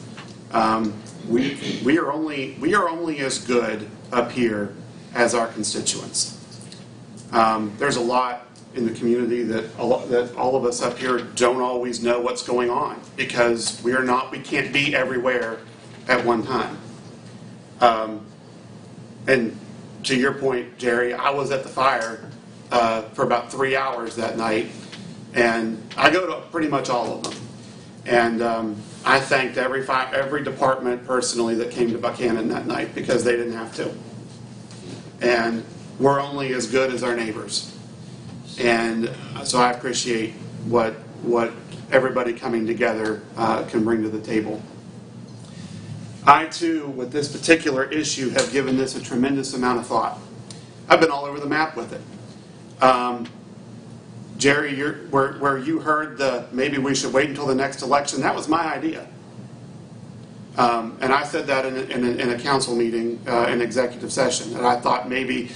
A: We are only as good up here as our constituents. There's a lot in the community that all of us up here don't always know what's going on because we can't be everywhere at one time. And to your point, Jerry, I was at the fire for about 3 hours that night, and I go to pretty much all of them. And I thanked every department personally that came to Buckhannon that night because they didn't have to. And we're only as good as our neighbors. And so I appreciate what everybody coming together can bring to the table. I, too, with this particular issue, have given this a tremendous amount of thought. I've been all over the map with it. Jerry, where you heard maybe we should wait until the next election, that was my idea. And I said that in a council meeting, in executive session, and I thought maybe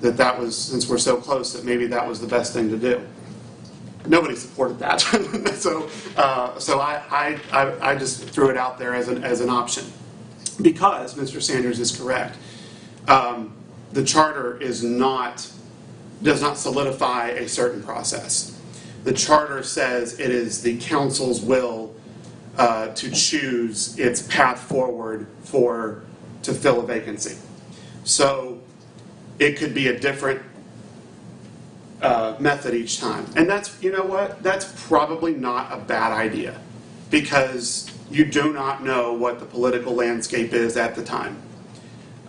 A: that was, since we're so close, that maybe that was the best thing to do. Nobody supported that, so I just threw it out there as an option, because Mr. Sanders is correct. The charter does not solidify a certain process. The charter says it is the council's will to choose its path forward to fill a vacancy. So it could be a different method each time. And that's probably not a bad idea, because you do not know what the political landscape is at the time.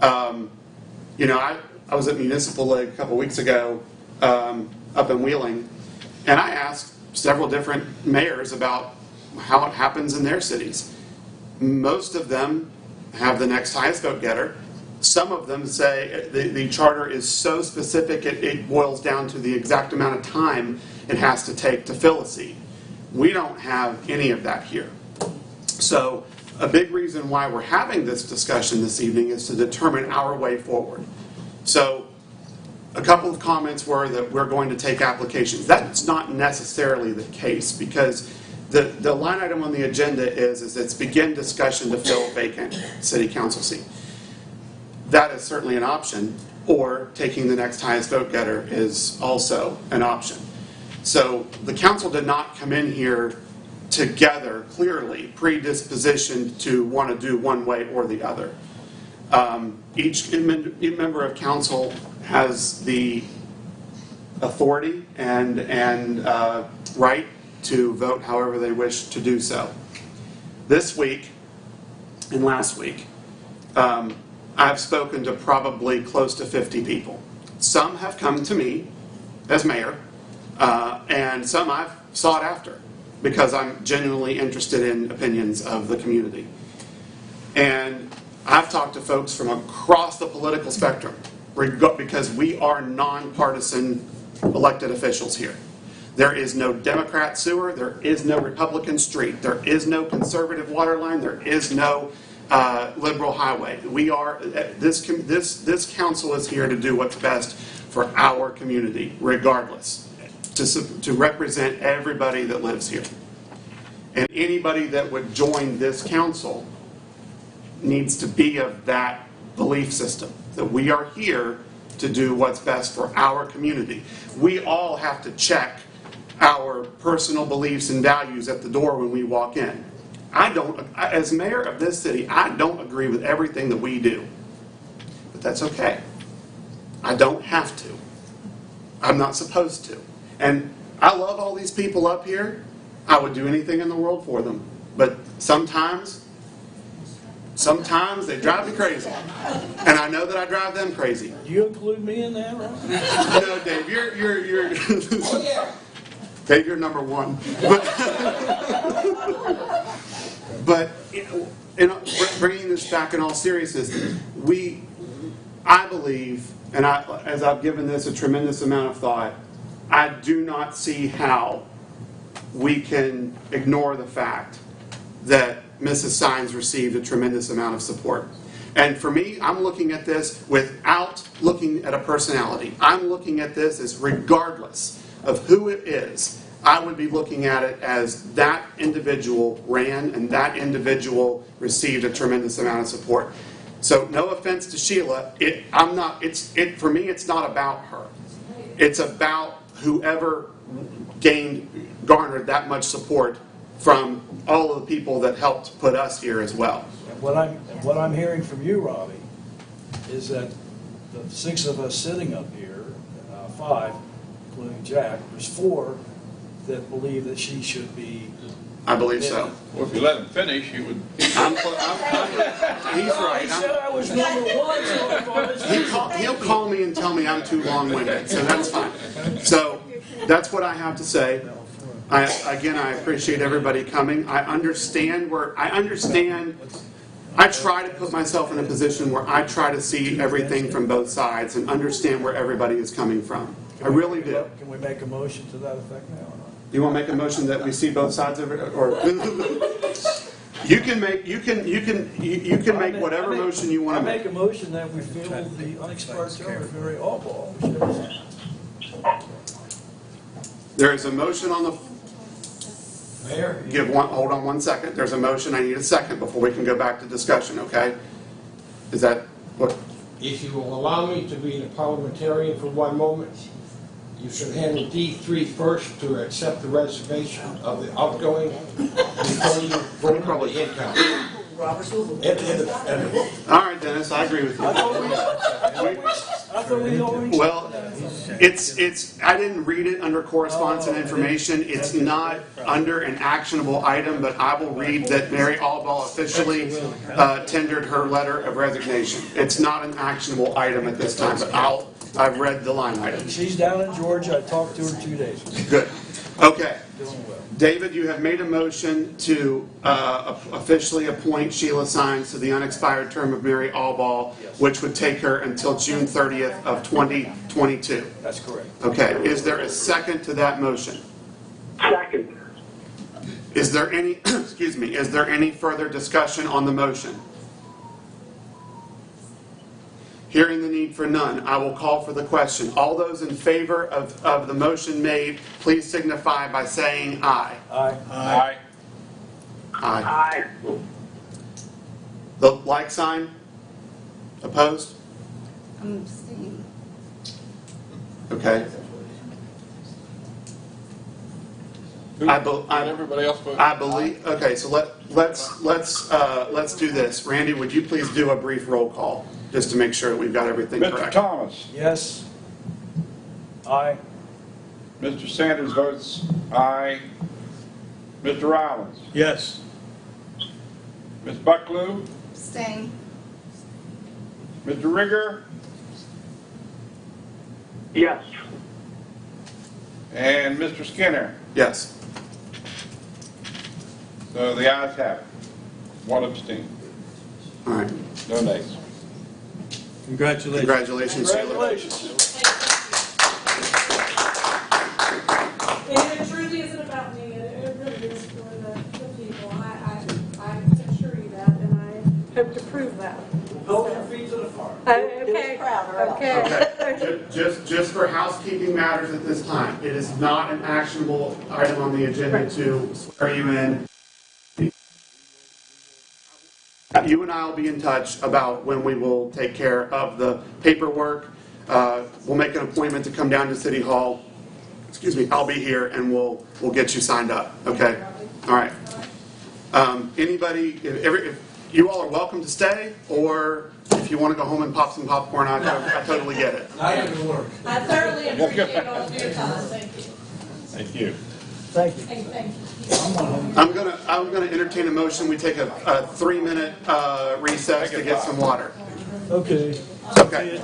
A: I was at Municipal League a couple weeks ago up in Wheeling, and I asked several different mayors about how it happens in their cities. Most of them have the next highest vote getter. Some of them say the charter is so specific it boils down to the exact amount of time it has to take to fill a seat. We don't have any of that here. So a big reason why we're having this discussion this evening is to determine our way forward. So a couple of comments were that we're going to take applications. That's not necessarily the case, because the line item on the agenda is it's begin discussion to fill vacant city council seat. That is certainly an option, or taking the next highest vote getter is also an option. So the council did not come in here together clearly predispositioned to want to do one way or the other. Each member of council has the authority and right to vote however they wish to do so. This week and last week, I've spoken to probably close to 50 people. Some have come to me as mayor, and some I've sought after because I'm genuinely interested in opinions of the community. And I've talked to folks from across the political spectrum because we are nonpartisan elected officials here. There is no Democrat sewer, there is no Republican street, there is no conservative water line, there is no liberal highway. We are this council is here to do what's best for our community, regardless, to represent everybody that lives here. And anybody that would join this council needs to be of that belief system, that we are here to do what's best for our community. We all have to check our personal beliefs and values at the door when we walk in. As mayor of this city, I don't agree with everything that we do. But that's okay. I don't have to. I'm not supposed to. And I love all these people up here. I would do anything in the world for them. But sometimes they drive me crazy. And I know that I drive them crazy.
O: Do you include me in that, Ron?
A: No, Dave, you're oh, yeah. Dave, you're number one. But bringing this back in all seriousness, I believe, and as I've given this a tremendous amount of thought, I do not see how we can ignore the fact that Mrs. Sines received a tremendous amount of support. And for me, I'm looking at this without looking at a personality. I'm looking at this as regardless of who it is, I would be looking at it as that individual ran and that individual received a tremendous amount of support. So no offense to Sheila, for me it's not about her. It's about whoever garnered that much support from all of the people that helped put us here as well.
O: What I'm hearing from you, Robbie, is that the 6 of us sitting up here, 5, including Jack, there's 4 that believe that she should be.
A: I believe so.
D: Well, if you let him finish, you would.
A: He's right.
O: He said I was number 1, so I thought
A: he'll call me and tell me I'm too long-winded, so that's fine. So that's what I have to say. I appreciate everybody coming. I try to put myself in a position where I try to see everything from both sides and understand where everybody is coming from. I really do.
O: Can we make a motion to that effect now or not?
A: Do you want to make a motion that we see both sides of it, or you can make whatever motion you want to make.
O: I make a motion that we fill the unexpired term of Mary Allball.
A: There is a motion on the.
B: Mayor?
A: Hold on 1 second. There's a motion. I need a second before we can go back to discussion. Okay? Is that what?
B: If you will allow me to be the parliamentarian for one moment, you should handle D3 first to accept the reservation of the outgoing before you vote on the income.
A: All right, Dennis, I agree with you. Well, I didn't read it under correspondence and information. It's not under an actionable item, but I will read that Mary Allball officially tendered her letter of resignation. It's not an actionable item at this time, but I've read the line item.
O: She's down in Georgia. I talked to her 2 days ago.
A: Good. Okay. David, you have made a motion to officially appoint Sheila Sines to the unexpired term of Mary Allball, which would take her until June 30th of 2022.
O: That's correct.
A: Okay. Is there a second to that motion?
G: Second.
A: Is there any, excuse me, is there any further discussion on the motion? Hearing the need for none, I will call for the question. All those in favor of the motion made, please signify by saying aye.
O: Aye.
D: Aye.
A: Aye. The like sign? Opposed?
N: I'm abstaining.
A: Okay.
D: Did everybody else vote?
A: I believe, okay, so let's do this. Randy, would you please do a brief roll call, just to make sure that we've got everything
D: Mr.
A: correct?
D: Thomas.
O: Yes. Aye.
D: Mr. Sanders votes aye. Mr. Rollins.
M: Yes.
D: Ms. Bucklew.
N: Abstain.
D: Mr. Rigger.
G: Yes.
D: And Mr. Skinner.
A: Yes.
D: So the ayes have it. One abstain.
A: All right.
D: No nays.
M: Congratulations.
A: Congratulations.
O: Congratulations.
H: And it truly isn't about me, it really is for the people. I can assure you that, and I hope to prove that.
O: Hold your feet to the fire.
H: Okay,
A: Okay. Just for housekeeping matters at this time, it is not an actionable item on the agenda to swear you in. You and I will be in touch about when we will take care of the paperwork. We'll make an appointment to come down to City Hall. Excuse me, I'll be here and we'll get you signed up. Okay? All right. Anybody, if you all are welcome to stay, or if you want to go home and pop some popcorn, I totally get it.
O: I have to work.
H: I thoroughly appreciate all of your time, thank you.
D: Thank you.
O: Thank you.
H: Thank you.
A: I'm gonna entertain a motion. We take a 3-minute recess to get some water.
O: Okay.
A: Okay.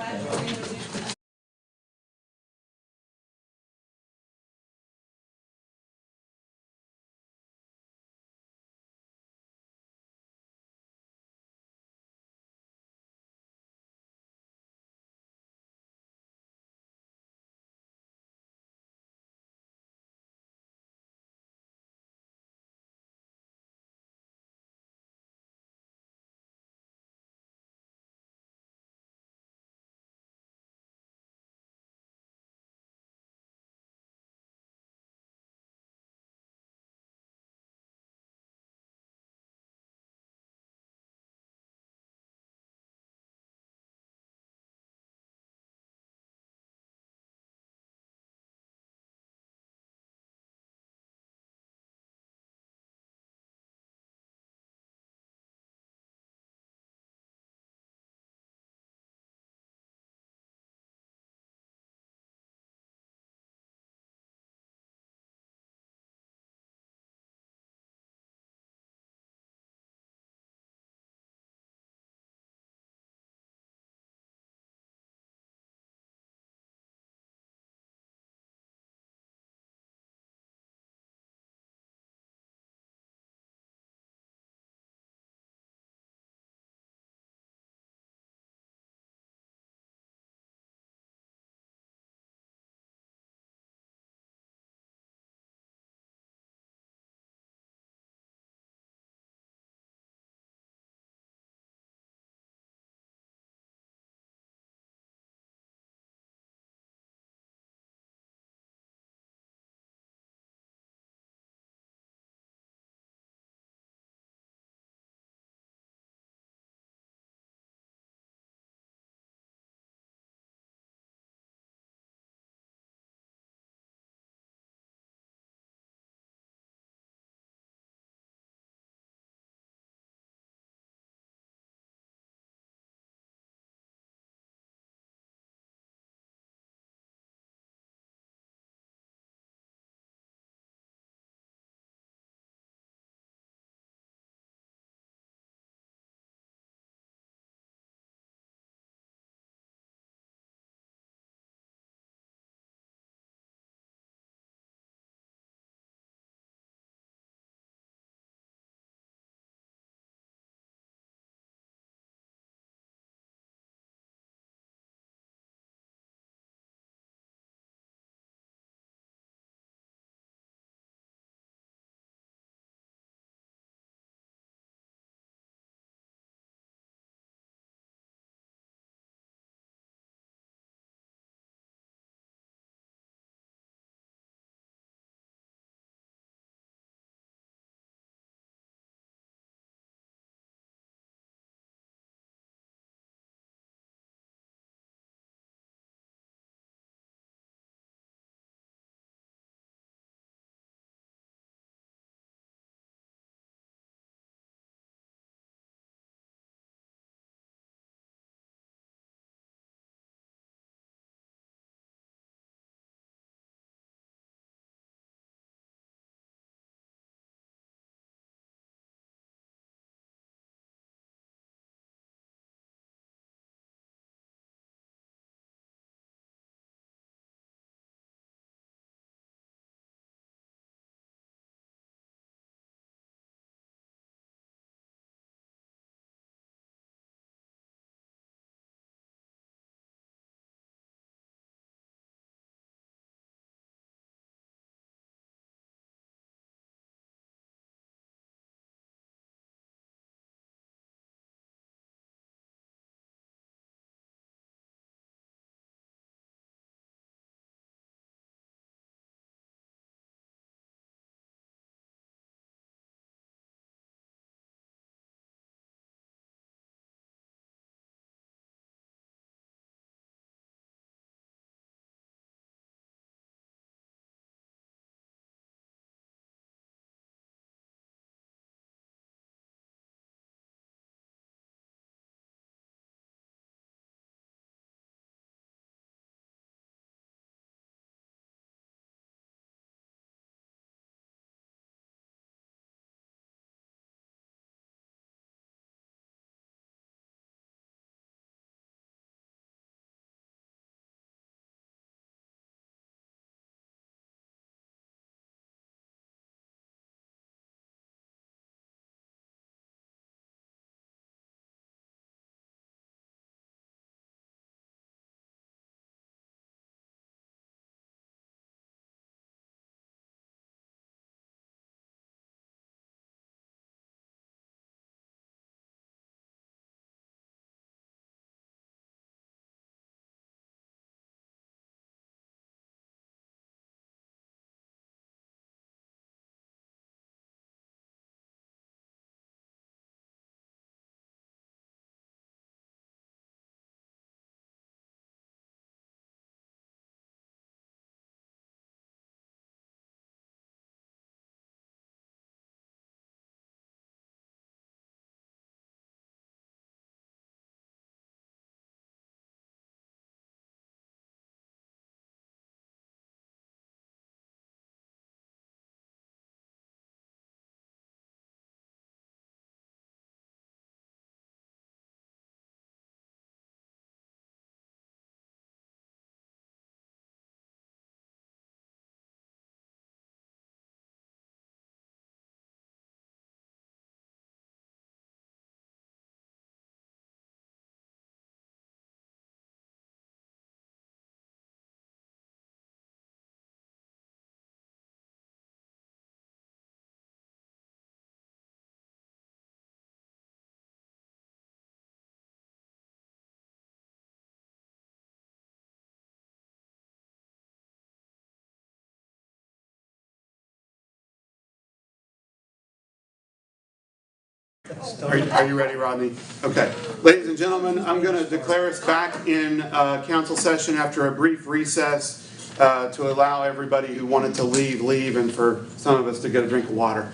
A: Are you ready, Rodney? Okay. Ladies and gentlemen, I'm going to declare us back in council session after a brief recess to allow everybody who wanted to leave, and for some of us to get a drink of water.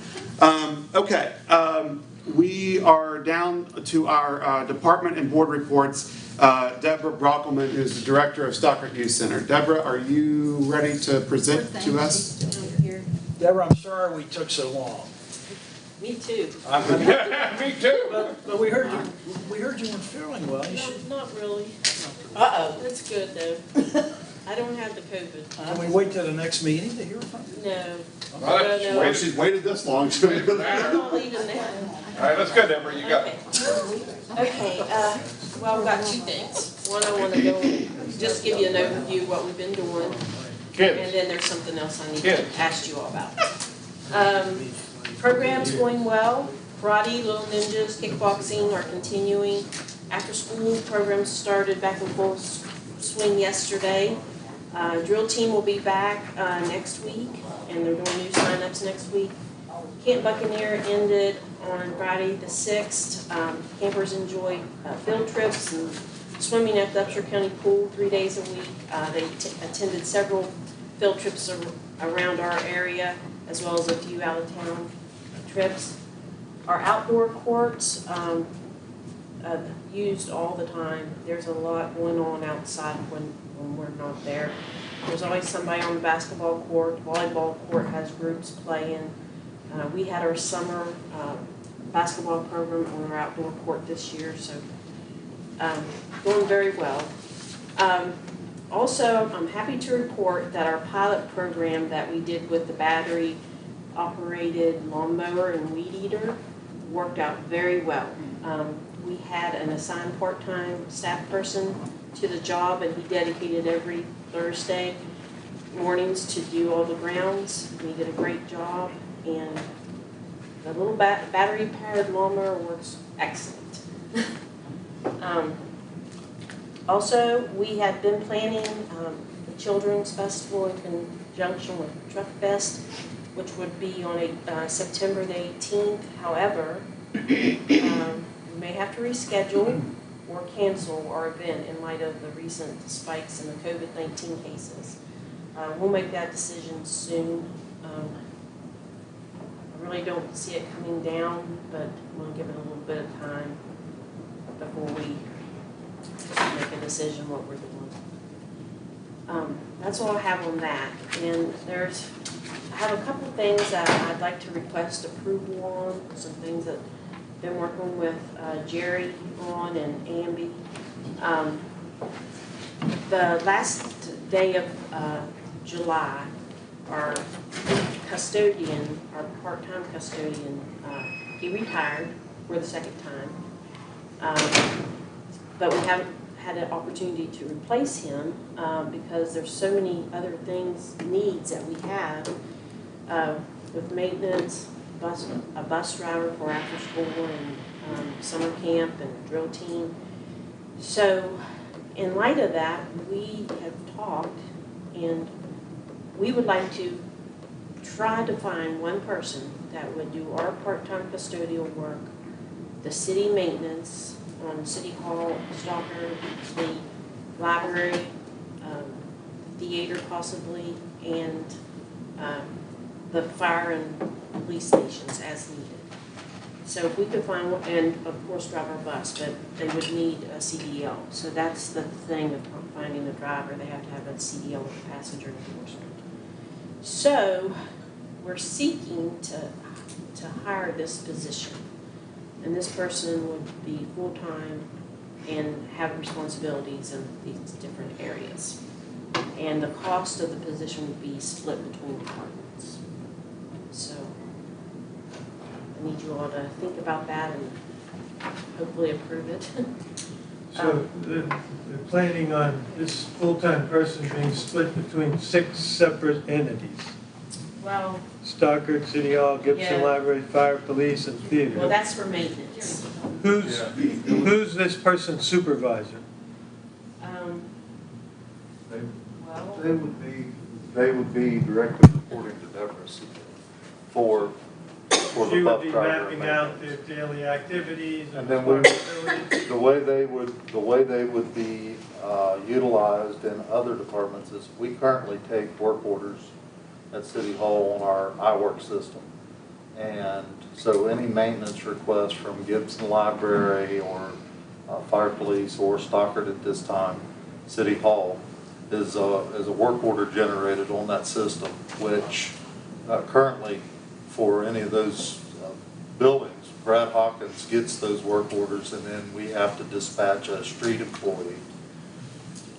A: Okay. We are down to our department and board reports. Deborah Brockelman, who's the director of Stockard Youth Center. Deborah, are you ready to present to us?
O: Deborah, I'm sorry we took so long.
P: Me too.
D: Me too.
O: But we heard you weren't feeling well. You should.
P: Not really. Uh-oh. That's good though. I don't have the COVID.
O: Can we wait till the next meeting to hear from you?
P: No.
A: Well, she's waited this long.
P: I'm not leaving now.
D: All right, let's go, Deborah. You got it.
P: Okay, well, I've got two things. One, I want to go and just give you an overview of what we've been doing.
D: Kids.
P: And then there's something else I need to ask you all about. Program's going well. Karate, Little Ninjas, kickboxing are continuing. After school programs started back in full swing yesterday. Drill team will be back next week, and they're doing new signups next week. Camp Buccaneer ended on Friday the 6th. Campers enjoy field trips and swimming at the Upshur County Pool 3 days a week. They attended several field trips around our area, as well as a few out-of-town trips. Our outdoor courts used all the time. There's a lot going on outside when we're not there. There's always somebody on the basketball court. Volleyball court has groups playing. We had our summer basketball program on our outdoor court this year, so going very well. Also, I'm happy to report that our pilot program that we did with the battery-operated lawnmower and weed eater worked out very well. We had an assigned part-time staff person to the job, and he dedicated every Thursday mornings to do all the grounds. And he did a great job, and the little battery-powered lawnmower works excellent. Also, we had been planning the Children's Festival in conjunction with Truck Fest, which would be on September the 18th. However, we may have to reschedule or cancel our event in light of the recent spikes in the COVID-19 cases. We'll make that decision soon. I really don't see it coming down, but we'll give it a little bit of time before we make a decision what we're doing. That's all I have on that. And I have a couple of things that I'd like to request approval on, some things that I've been working with Jerry on and Amby. The last day of July, our custodian, our part-time custodian, he retired for the second time. But we haven't had an opportunity to replace him because there's so many other needs that we have with maintenance, a bus driver for after school and summer camp and drill team. So in light of that, we have talked, and we would like to try to find one person that would do our part-time custodial work, the city maintenance on City Hall, Stockard, the library, theater possibly, and the fire and police stations as needed. So if we could find one, and of course drive our bus, but they would need a CDL. So that's the thing of finding a driver. They have to have a CDL with passenger endorsement. So we're seeking to hire this position. And this person would be full-time and have responsibilities in these different areas. And the cost of the position would be split between departments. So I need you all to think about that and hopefully approve it.
M: So they're planning on this full-time person being split between 6 separate entities.
P: Well,
M: Stockard, City Hall, Gibson
P: Yeah.
M: Library, Fire, Police, and Theater.
P: well, that's for maintenance.
M: Who's this person's supervisor?
P: Well,
Q: They would be directly reporting to Deborah for for
M: She
Q: the
M: would
Q: bus
M: be
Q: driver.
M: mapping out their daily activities and
Q: And then we,
M: responsibilities.
Q: the way they would be utilized in other departments is we currently take work orders at City Hall on our iWork system. And so any maintenance request from Gibson Library or Fire Police or Stockard at this time, City Hall, is a work order generated on that system, which currently for any of those buildings, Brad Hawkins gets those work orders, and then we have to dispatch a street employee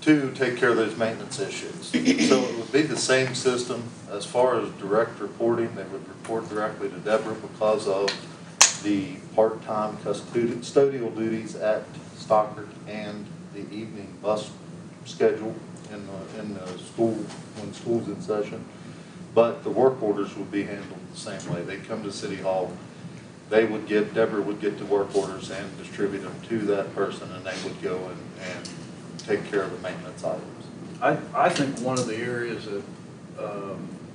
Q: to take care of those maintenance issues. So it would be the same system as far as direct reporting. They would report directly to Deborah because of the part-time custodial duties at Stockard and the evening bus schedule in the school when school's in session. But the work orders would be handled the same way. They'd come to City Hall. Deborah would get the work orders and distribute them to that person, and they would go and take care of the maintenance items.
O: I think one of the areas that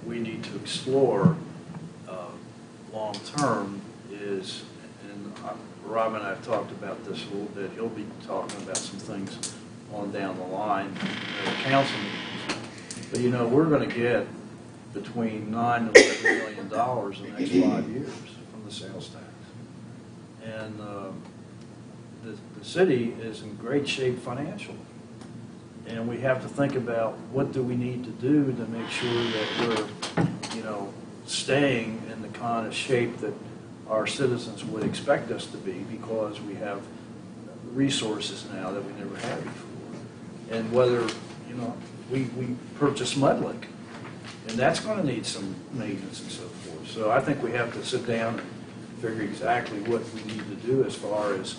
O: we need to explore long-term is, and Rob and I have talked about this a little bit, he'll be talking about some things on down the line at council meetings. But you know, we're going to get between $9 and $11 million in the next 5 years from the sales tax. And the city is in great shape financially. And we have to think about what do we need to do to make sure that we're, you know, staying in the kind of shape that our citizens would expect us to be, because we have resources now that we never had before. And whether, you know, we purchase Mudlick, and that's going to need some maintenance and so forth. So I think we have to sit down and figure exactly what we need to do as far as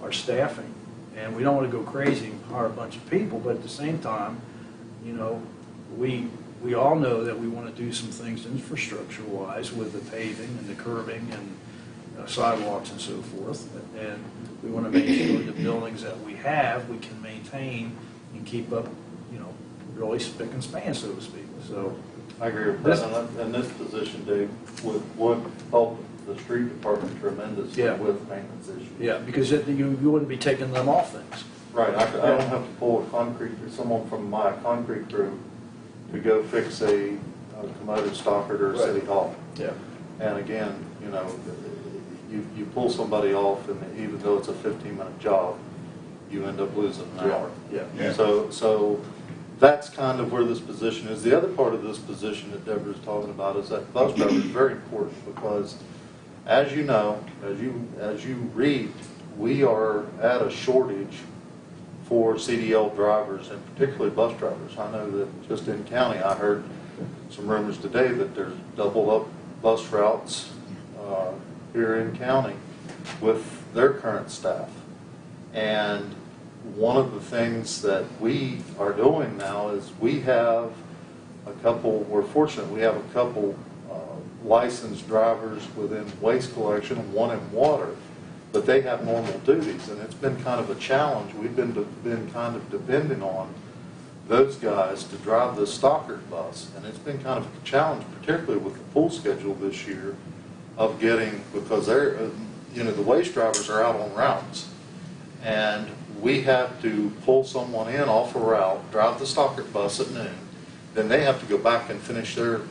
O: our staffing. And we don't want to go crazy and hire a bunch of people, but at the same time, you know, we all know that we want to do some things infrastructure-wise with the paving and the curbing and sidewalks and so forth. And we want to make sure the buildings that we have, we can maintain and keep up, you know, really spick and span, so to speak. So
Q: I agree with that. And this position, Dave, would help the street department tremendously with maintenance issues.
O: Yeah, because you wouldn't be taking them off things.
Q: Right. I don't have to pull someone from my concrete crew to go fix a commodity Stockard or City Hall.
O: Yeah.
Q: And again, you know, you pull somebody off, and even though it's a 15-minute job, you end up losing an hour.
O: Yeah.
Q: So that's kind of where this position is. The other part of this position that Deborah's talking about is that bus driver is very important, because as you know, as you read, we are at a shortage for CDL drivers, and particularly bus drivers. I know that just in county, I heard some rumors today that there's double up bus routes here in county with their current staff. And one of the things that we are doing now is we're fortunate, we have a couple licensed drivers within waste collection and one in water, but they have normal duties, and it's been kind of a challenge. We've been kind of depending on those guys to drive the Stockard bus, and it's been kind of a challenge, particularly with the pool schedule this year, of getting, because they're, you know, the waste drivers are out on routes, and we have to pull someone in off a route, drive the Stockard bus at noon, then they have to go back and finish their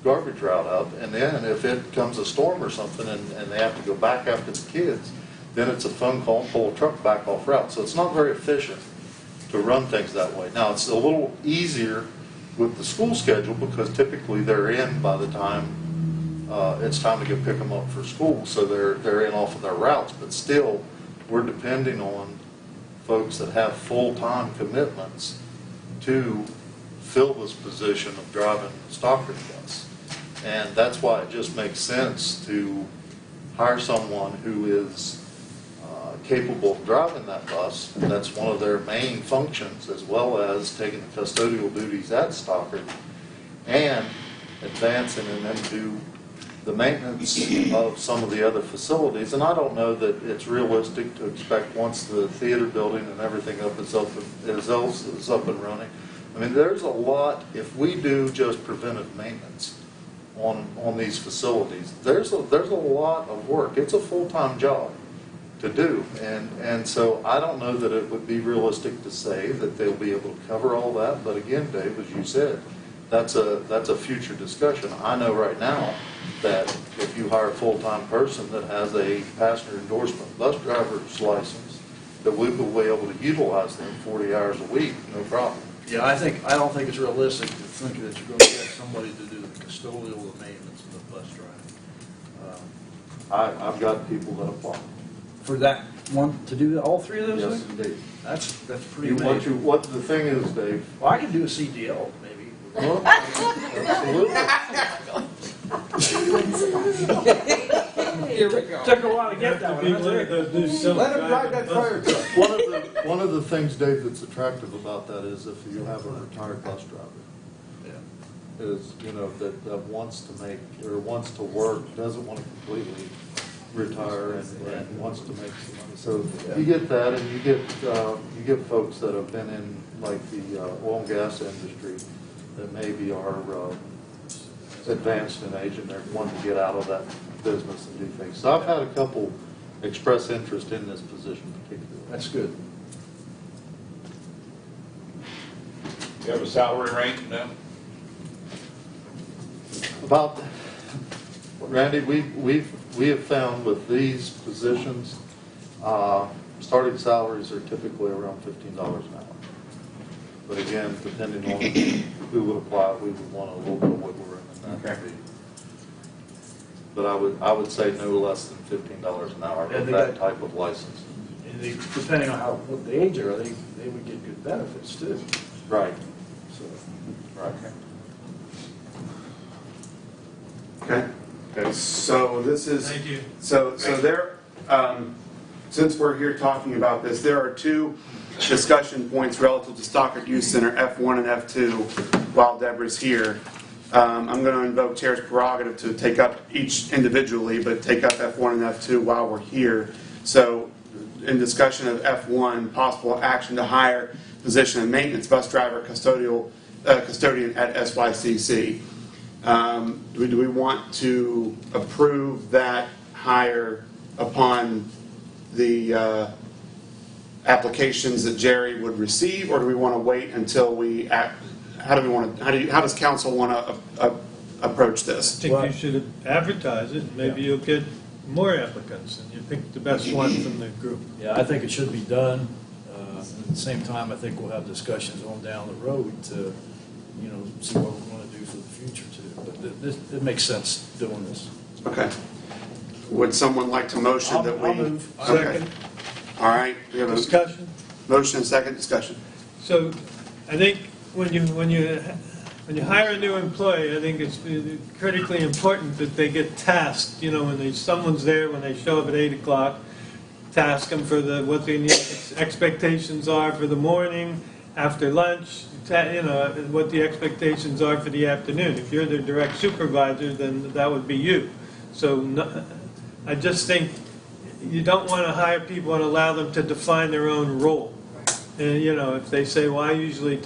Q: garbage route up, and then if it comes a storm or something and they have to go back after the kids, then it's a phone call and pull a truck back off route. So it's not very efficient to run things that way. Now, it's a little easier with the school schedule, because typically they're in by the time it's time to go pick them up for school, so they're in off of their routes, but still we're depending on folks that have full-time commitments to fill this position of driving Stockard bus. And that's why it just makes sense to hire someone who is capable of driving that bus. That's one of their main functions, as well as taking the custodial duties at Stockard and advancing them into the maintenance of some of the other facilities. And I don't know that it's realistic to expect, once the theater building and everything is up and running. I mean, there's a lot, if we do just preventive maintenance on these facilities. There's a lot of work. It's a full-time job to do, and so I don't know that it would be realistic to say that they'll be able to cover all that. But again, Dave, as you said, that's a future discussion. I know right now that if you hire a full-time person that has a passenger endorsement bus driver's license, that we will be able to utilize them 40 hours a week, no problem.
O: Yeah, I don't think it's realistic to think that you're going to get somebody to do the custodial, the maintenance, and the bus driving.
Q: I've got people that apply.
O: For that one, to do all three of those
Q: Yes,
O: things?
Q: indeed.
O: That's pretty amazing.
Q: What the thing is, Dave.
O: Well, I can do a CDL, maybe.
Q: Well, absolutely.
B: Here we go.
O: Took a while to get that one.
B: Let him drive that fire truck.
Q: One of the things, Dave, that's attractive about that is if you have a retired bus driver, is, that wants to make, or wants to work, doesn't want to completely retire and wants to make some money. So you get that, and you get folks that have been in like the oil and gas industry that maybe are advanced in age and they're wanting to get out of that business and do things. So I've had a couple express interest in this position particularly.
O: That's good.
D: You have a salary range now?
Q: About, Randy, we have found with these positions, starting salaries are typically around $15 an hour. But again, depending on who would apply, we would want a little bit of wiggle room in that.
D: Okay.
Q: But I would say no less than $15 an hour with that type of license.
O: And depending on what the age are, they would get good benefits too.
Q: Right.
O: So,
Q: Right.
A: Okay, so this is.
M: Thank you.
A: So there, since we're here talking about this, there are two discussion points relative to Stockard Youth Center, F1 and F2, while Deborah's here. I'm going to invoke Chair's prerogative to take up each individually, but take up F1 and F2 while we're here. So in discussion of F1, possible action to hire position of maintenance bus driver custodian at SYCC. Do we want to approve that hire upon the applications that Jerry would receive, or do we want to wait until we act? How does council want to approach this?
M: I think you should advertise it. Maybe you'll get more applicants, and you pick the best one from the group.
O: yeah, I think it should be done. At the same time, I think we'll have discussions on down the road to, see what we want to do for the future too. But it makes sense doing this.
A: Okay. Would someone like to motion that we?
O: I'll move.
A: Okay. All right. We have a
M: Discussion?
A: motion and second discussion.
M: So I think when you hire a new employee, I think it's critically important that they get tasked. When someone's there, when they show up at 8 o'clock, task them for what the expectations are for the morning, after lunch, what the expectations are for the afternoon. If you're the direct supervisor, then that would be you. So I just think you don't want to hire people and allow them to define their own role. And if they say, well, I usually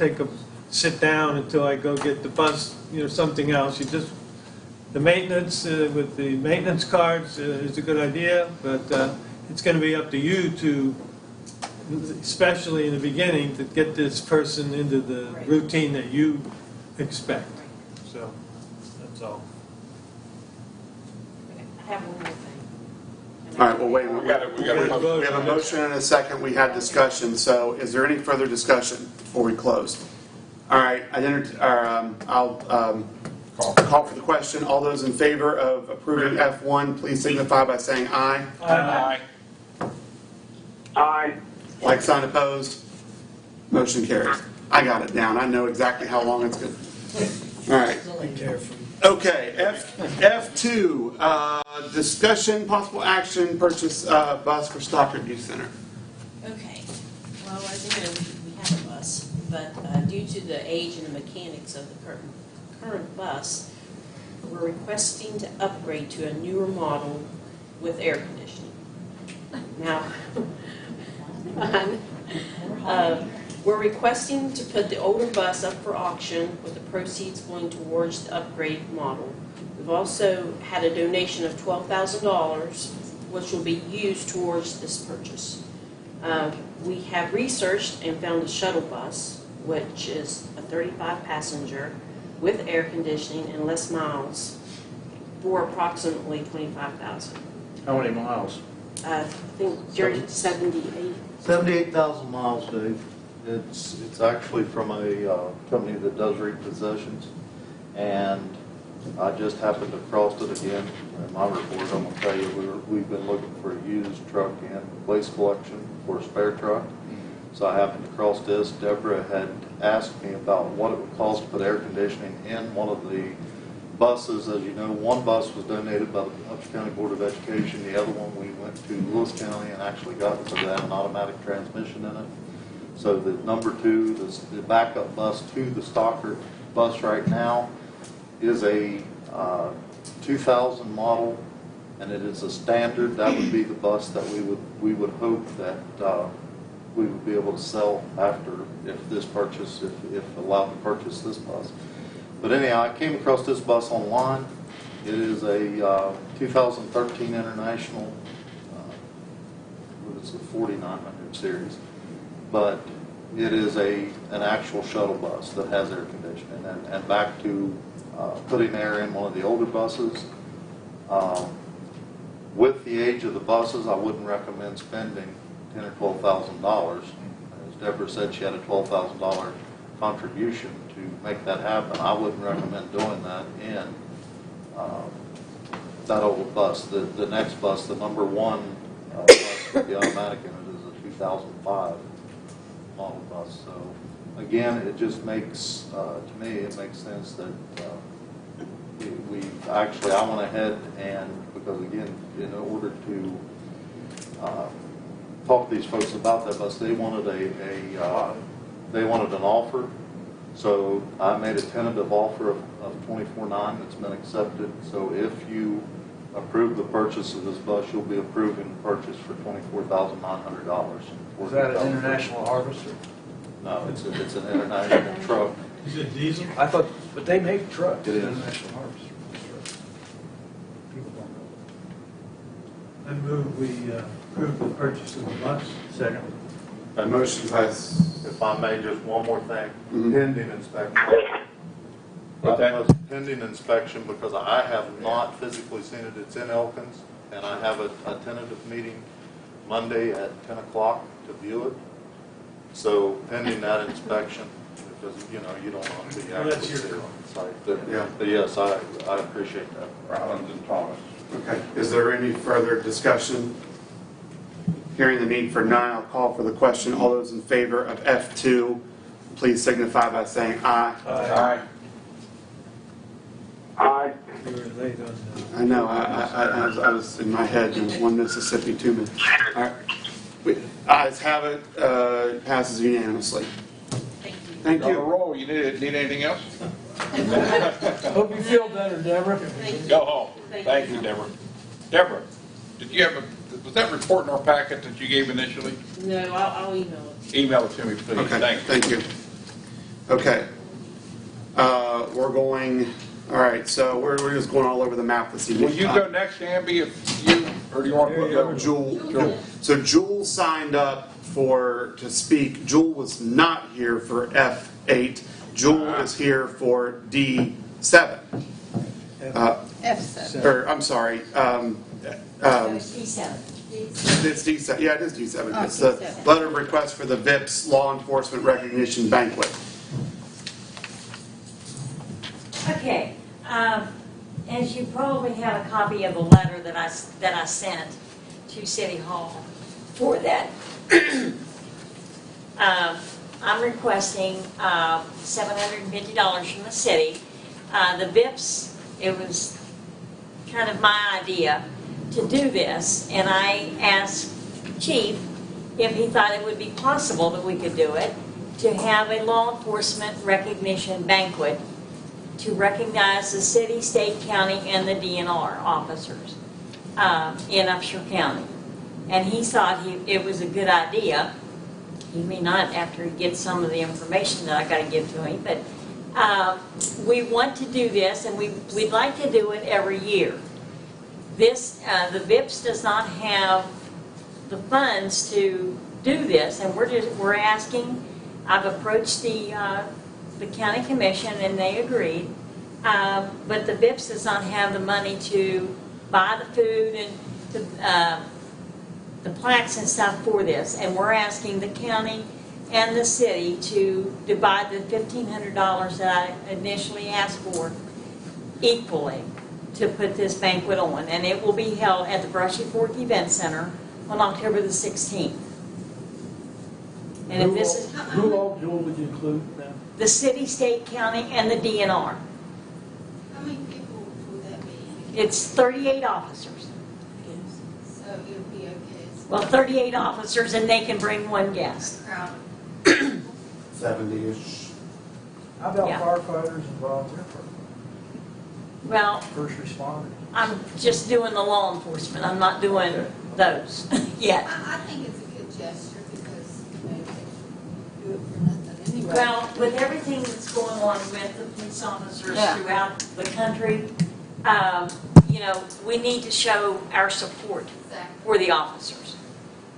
M: sit down until I go get the bus, something else. The maintenance with the maintenance cards is a good idea, but it's going to be up to you to, especially in the beginning, to get this person into the routine that you expect. So that's all.
P: I have one more thing.
A: All right, well, wait a minute.
D: We
A: We have a motion and a second. We had discussion. So is there any further discussion before we close? All right, I'll call for the question. All those in favor of approving F1, please signify by saying aye.
D: Aye.
G: Aye.
A: Like sign opposed. Motion carries. I got it down. I know exactly how long it's good. All right. Okay, F2, discussion, possible action, purchase bus for Stockard Youth Center.
P: Okay, well, as you know, we have a bus, but due to the age and the mechanics of the current bus, we're requesting to upgrade to a newer model with air conditioning. Now, We're requesting to put the older bus up for auction with the proceeds going towards the upgrade model. We've also had a donation of $12,000, which will be used towards this purchase. We have researched and found a shuttle bus, which is a 35-passenger with air conditioning and less miles for approximately $25,000.
O: How many miles?
P: I think Jerry, 78.
Q: 78,000 miles, Dave. It's actually from a company that does repossessions, and I just happened to cross it again in my report. I'm going to tell you, we've been looking for a used truck and waste collection for a spare truck. So I happened to cross this. Deborah had asked me about what it would cost to put air conditioning in one of the buses. As you know, one bus was donated by the Upshur County Board of Education. The other one we went to Lewis County and actually got it, so they had an automatic transmission in it. So the number two, the backup bus to the Stockard bus right now is a 2000 model, and it is a standard. That would be the bus that we would hope that we would be able to sell after if allowed to purchase this bus. But anyhow, I came across this bus online. It is a 2013 International, it's a 4900 series, but it is an actual shuttle bus that has air conditioning. And back to putting air in one of the older buses. With the age of the buses, I wouldn't recommend spending $10,000 or $12,000. As Deborah said, she had a $12,000 contribution to make that happen. I wouldn't recommend doing that in that old bus. The next bus, the number one bus with the automatic in it, is a 2005 model bus. So again, it just makes, to me, it makes sense that I went ahead and, because again, in order to talk to these folks about that bus, they wanted they wanted an offer. So I made a tentative offer of $24,900 that's been accepted. So if you approve the purchase of this bus, you'll be approving the purchase for $24,900.
O: Is that an international harvester?
Q: No, it's an international truck.
M: Is it diesel?
O: I thought, but they make trucks.
Q: It is.
O: International harvester. People don't know.
M: I move we approve the purchase of the bus.
O: Second.
A: A motion has,
Q: If I may, just one more thing,
A: Mhm.
Q: pending inspection. Pending inspection, because I have not physically seen it. It's in Elkins, and I have a tentative meeting Monday at 10 o'clock to view it. So pending that inspection, because, you don't want to be
M: Well, that's
Q: actually
M: your
Q: there
M: call.
Q: on site. But yes, I appreciate that.
D: Rollins and Thomas.
A: okay. Is there any further discussion? Hearing the need for none, I'll call for the question. All those in favor of F2, please signify by saying aye.
D: Aye.
G: Aye.
M: You were late on that.
A: I know, I was in my head, and one Mississippi, 2 minutes. All right. Ayes have it, passes unanimously. Thank
D: You're on a
A: you.
D: roll. You need anything else?
O: Hope you feel better, Deborah.
D: Go home. Thank you, Deborah. Deborah, did you have was that report in our packet that you gave initially?
P: No, I'll email it.
D: Email it to me, please.
A: Okay,
D: Thank you.
A: thank you. Okay. We're going, all right, so we're just going all over the map this evening.
D: Will you go next, Amby, or do you want to go?
A: Jewel. So Jewel signed up to speak. Jewel was not here for F8. Jewel is here for D7.
N: F7.
A: Or, I'm sorry,
N: D7.
A: it's D7. Yeah, it is D7.
N: Oh,
A: It's the
N: D7.
A: letter of request for the VIPS Law Enforcement Recognition Banquet.
R: Okay, as you probably have a copy of the letter that I sent to City Hall for that, I'm requesting $750 from the city. The VIPS, it was kind of my idea to do this, and I asked Chief if he thought it would be possible that we could do it, to have a law enforcement recognition banquet to recognize the city, state, county, and the DNR officers in Upshur County. And he thought it was a good idea. He may not after he gets some of the information that I got to give to him, but we want to do this, and we'd like to do it every year. This, the VIPS does not have the funds to do this, and we're asking. I've approached the county commission, and they agreed, but the VIPS does not have the money to buy the food and the plaques and stuff for this, and we're asking the county and the city to divide the $1,500 that I initially asked for equally to put this banquet on, and it will be held at the Brushy Fork Event Center on October the 16th. And if this is
O: Who all, Joel, would you include now?
R: the city, state, county, and the DNR.
N: How many people would that be?
R: It's 38 officers.
N: So it'll be okay.
R: Well, 38 officers, and they can bring one guest.
N: Crowd.
A: 70-ish.
O: How about
R: Yeah.
O: firefighters and volunteer
R: Well,
O: first responders?
R: I'm just doing the law enforcement. I'm not doing those yet.
N: I think it's a good gesture because they do it for nothing anyway.
R: Well, with everything that's going on with the police officers
N: Yeah.
R: throughout the country, you know, we need to show our support for the officers.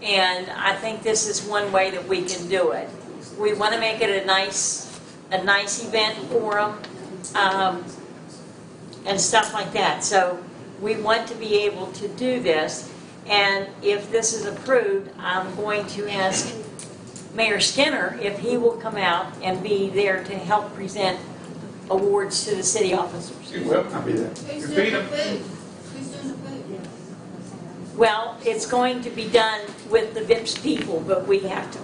R: And I think this is one way that we can do it. We want to make it a nice event for them, and stuff like that. So we want to be able to do this. And if this is approved, I'm going to ask Mayor Skinner if he will come out and be there to help present awards to the city officers.
D: You will.
A: I'll be there.
N: Who's doing the food? Who's doing the food?
R: Well, it's going to be done with the VIPS people, but we have to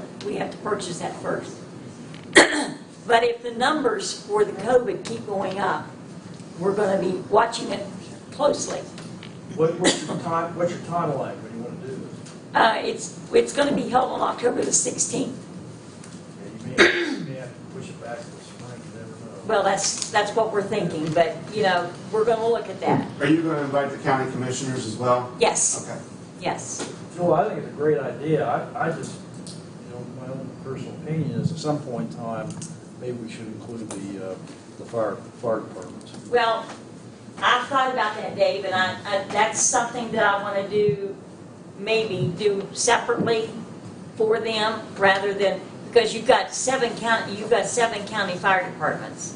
R: purchase that first. But if the numbers for the COVID keep going up, we're going to be watching it closely.
O: What's your timeline when you want to do this?
R: It's going to be held on October the 16th.
O: Yeah, you may have to push it back to the spring, you never know.
R: Well, that's what we're thinking, but, you know, we're going to look at that.
A: Are you going to invite the county commissioners as well?
R: Yes.
A: Okay.
R: Yes.
O: Joel, I think it's a great idea. I just, you know, my own personal opinion is at some point in time, maybe we should include the fire departments.
R: Well, I've thought about that, Dave, and I that's something that I want to do, maybe do separately for them, rather than, because you've got seven county fire departments,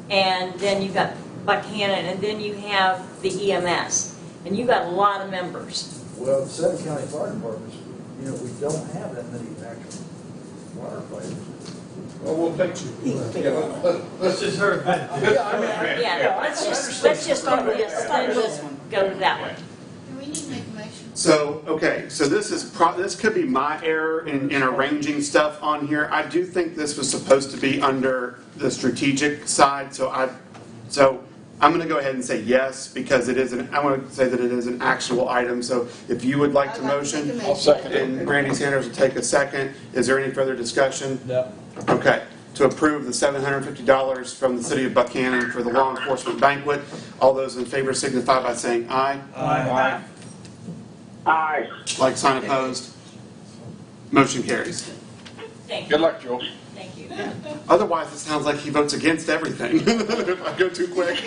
R: and then you've got Buckhannon, and then you have the EMS, and you've got a lot of members.
O: Well, the 7 county fire departments, you know, we don't have that many actual firefighters.
D: Well, we'll take you.
M: Let's just hurry back.
R: Yeah, let's just do this, then we'll go to that one.
N: Do we need to make a motion?
A: So, okay, so this could be my error in arranging stuff on here. I do think this was supposed to be under the strategic side, so I'm going to go ahead and say yes, because I want to say that it is an actionable item. So if you would like to motion,
D: I'll second it.
A: and Randy Sanders will take a second. Is there any further discussion?
O: No.
A: Okay. To approve the $750 from the city of Buckhannon for the law enforcement banquet. All those in favor signify by saying aye.
M: Aye.
G: Aye.
A: Like sign opposed. Motion carries.
R: Thank you.
D: Good luck, Joel.
R: Thank you.
A: Otherwise, it sounds like he votes against everything. If I go too quick.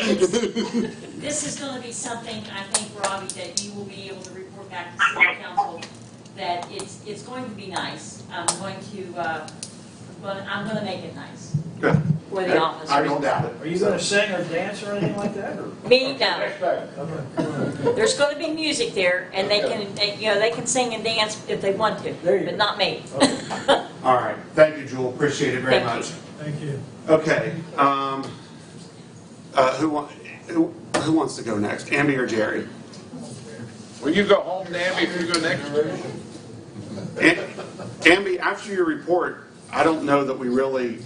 R: This is going to be something, I think, Robbie, that you will be able to report back to city council, that it's going to be nice. I'm going to make it nice
A: Good.
R: for the officers.
A: I don't doubt it.
O: Are you going to sing or dance or anything like that? Or?
R: Me, no. There's going to be music there, and they can sing and dance if they want to,
O: There you
R: but
O: go.
R: not me.
A: All right. Thank you, Jewel. Appreciate it very
R: Thank
A: much.
R: you.
M: Thank you.
A: Okay. Who wants to go next? Amby or Jerry?
D: Will you go home, Danby, if you go next?
A: Amby, after your report, I don't know that we really.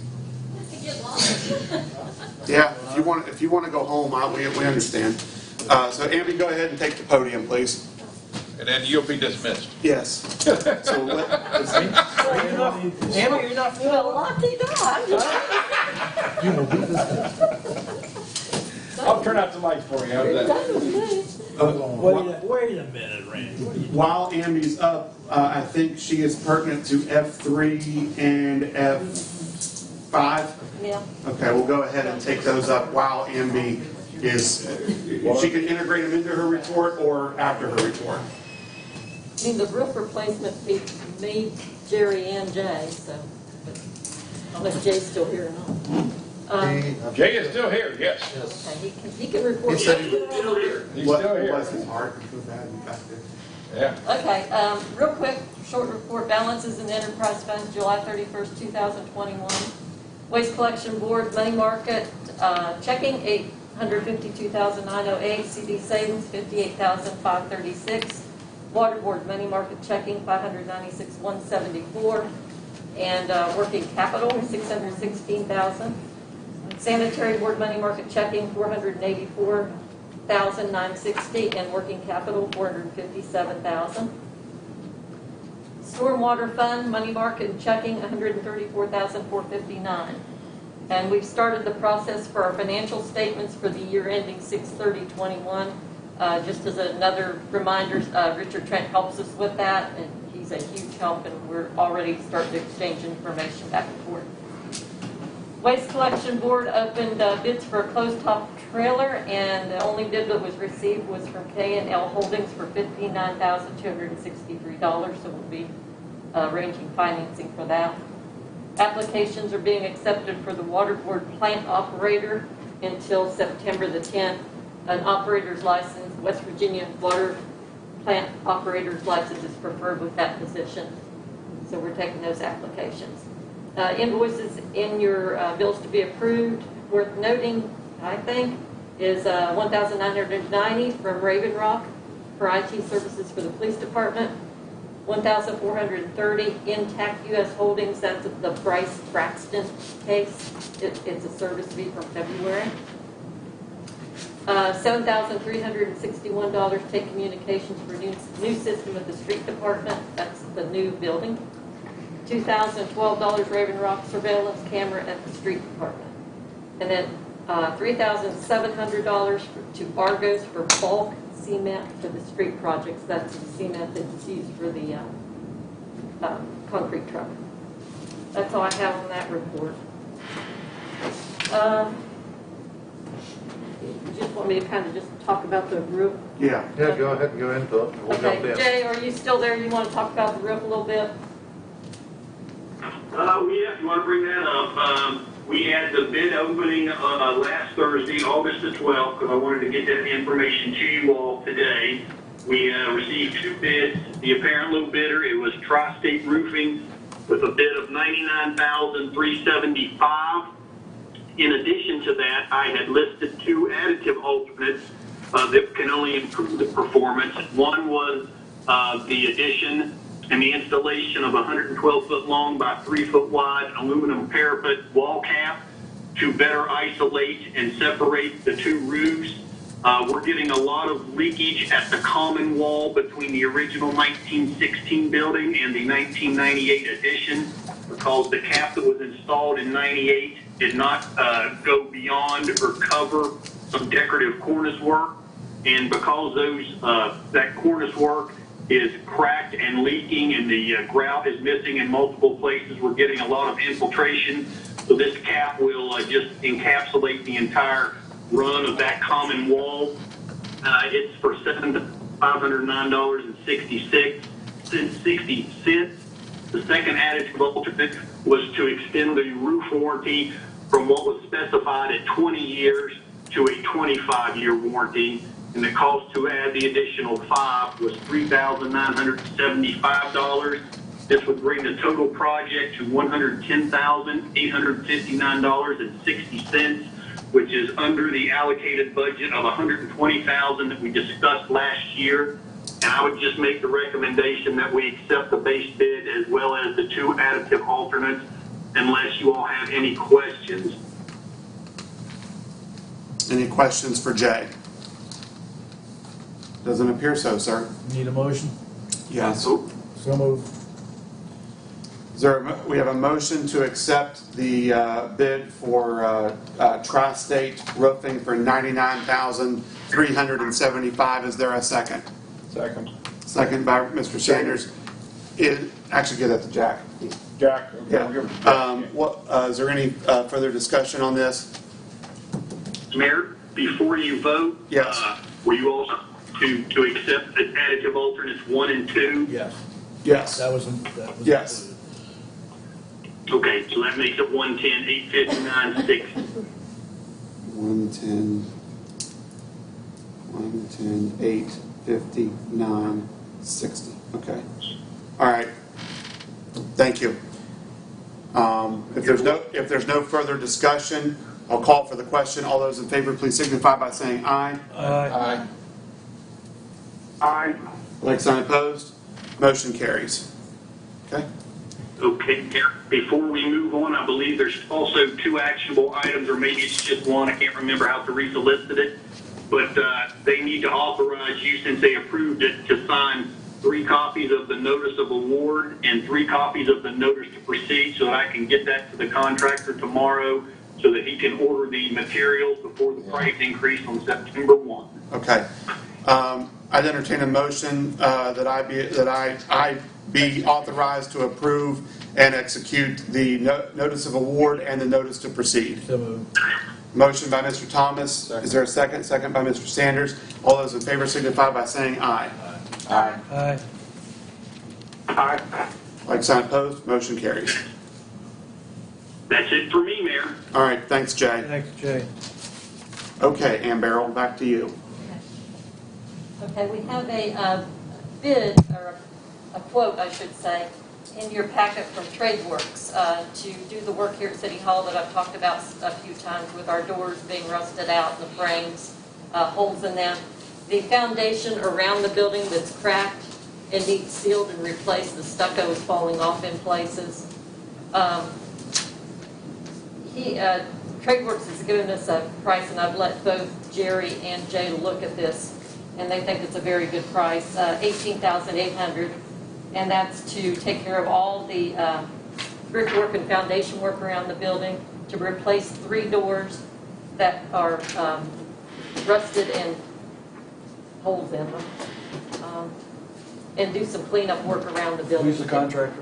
A: Yeah. If you want to go home, we understand. So Amby, go ahead and take the podium, please.
D: And then you'll be dismissed.
A: Yes. So
O: Amber, you're not feeling
R: Well, la-di-da.
D: I'll turn out the lights for you. How's that?
O: Wait a minute, Randy. What are you doing?
A: while Amby's up, I think she is pertinent to F3 and F5.
R: Yeah.
A: Okay, we'll go ahead and take those up while Amby is, she can integrate them into her report or after her report.
R: I mean, the roof replacement fee, me, Jerry, and Jay, so, but unless Jay's still here or not.
D: Jay is still here, yes.
R: Okay, he can report.
A: He said
R: back.
A: he was
D: still here. He's
A: What
D: still here.
A: was his heart so bad and back there?
D: Yeah.
R: Okay, real quick, short report, balances in enterprise funds, July 31st, 2021. Waste collection board, money market, checking, $852,908, CD savings, $58,536. Water board, money market checking, $596,174. And working capital, $616,000. Sanitary board, money market checking, $484,960, and working capital, $457,000. Stormwater fund, money market and checking, $134,459. And we've started the process for our financial statements for the year ending 6/30/21. Just as another reminder, Richard Trent helps us with that, and he's a huge help, and we're already starting to exchange information back and forth. Waste collection board opened bids for a closed-top trailer, and the only bid that was received was from K&L Holdings for $59,263, so we'll be arranging financing for that. Applications are being accepted for the water board plant operator until September the 10th. An operator's license, West Virginia water plant operator's license is preferred with that position. So we're taking those applications. Invoices in your bills to be approved, worth noting, I think, is $1,990 from Raven Rock for IT services for the police department. $1,430 Intact U.S. Holdings, that's the Bryce Braxton case. It's a service fee from February. $7,361 Take Communications for new system of the street department. That's the new building. $2,012 Raven Rock surveillance camera at the street department. And then $3,700 to Argos for bulk cement for the street projects. That's the cement that's used for the concrete truck. That's all I have on that report. You just want me to kind of just talk about the roof?
A: Yeah.
Q: Yeah, go ahead and go into it. We'll jump
R: Okay,
Q: in.
R: Jay, are you still there? You want to talk about the roof a little bit?
G: Yeah, if you want to bring that up. We had the bid opening last Thursday, August the 12th, because I wanted to get that information to you all today. We received 2 bids. The apparent low bidder, it was Tri-State Roofing with a bid of $99,375. In addition to that, I had listed 2 additive alternates that can only improve the performance. One was the addition and the installation of a 112-foot long by 3-foot wide aluminum parapet wall cap to better isolate and separate the 2 roofs. We're getting a lot of leakage at the common wall between the original 1916 building and the 1998 addition because the cap that was installed in 98 did not go beyond or cover some decorative cornice work. And because that cornice work is cracked and leaking and the grout is missing in multiple places, we're getting a lot of infiltration. So this cap will just encapsulate the entire run of that common wall. It's for $509.60. The second additive alternate was to extend the roof warranty from what was specified at 20 years to a 25-year warranty. And the cost to add the additional 5 was $3,975. This would bring the total project to $110,859.60, which is under the allocated budget of $120,000 that we discussed last year. And I would just make the recommendation that we accept the base bid as well as the 2 additive alternates, unless you all have any questions.
A: Any questions for Jay? Doesn't appear so, sir.
O: Need a motion?
A: Yes.
O: So moved.
A: We have a motion to accept the bid for Tri-State Roofing for $99,375. Is there a second?
D: Second.
A: Second by Mr. Sanders. Actually, give that to Jack.
D: Jack, okay,
A: Yeah.
D: we'll give it to Jack.
A: Is there any further discussion on this?
S: Mayor, before you vote,
A: Yes.
S: were you also to accept the additive alternates 1 and 2?
O: Yes.
A: Yes.
O: That was
A: Yes.
S: Okay, so that makes it 110, 859, 60.
A: 110, 8, 59, 60. Okay. All right. Thank you. If there's no further discussion, I'll call for the question. All those in favor, please signify by saying aye.
M: Aye.
S: Aye.
A: Like sign opposed. Motion carries. Okay.
S: Okay, Mayor, before we move on, I believe there's also 2 actionable items, or maybe it's just one. I can't remember how Teresa listed it. But they need to authorize you, since they approved it, to sign 3 copies of the notice of award and 3 copies of the notice to proceed, so that I can get that to the contractor tomorrow, so that he can order the materials before the price increase on September 1.
A: Okay. I'd entertain a motion that I be authorized to approve and execute the notice of award and the notice to proceed.
O: So moved.
A: Motion by Mr. Thomas. Is there a second? Second by Mr. Sanders. All those in favor signify by saying aye.
D: Aye.
M: Aye.
S: Aye.
A: Like sign opposed. Motion carries.
S: That's it for me, Mayor.
A: All right. Thanks, Jay.
M: Thanks, Jay.
A: Okay, Ann Barrel, back to you.
T: Okay, we have a bid, or a quote, I should say, in your packet from TradeWorks to do the work here at City Hall that I've talked about a few times with our doors being rusted out, the frames, holes in them. The foundation around the building that's cracked, it needs sealed and replaced. The stucco is falling off in places. TradeWorks has given us a price, and I've let both Jerry and Jay look at this, and they think it's a very good price, $18,800, and that's to take care of all the brickwork and foundation work around the building, to replace 3 doors that are rusted and holes in them, and do some cleanup work around the building.
O: Who's the contractor?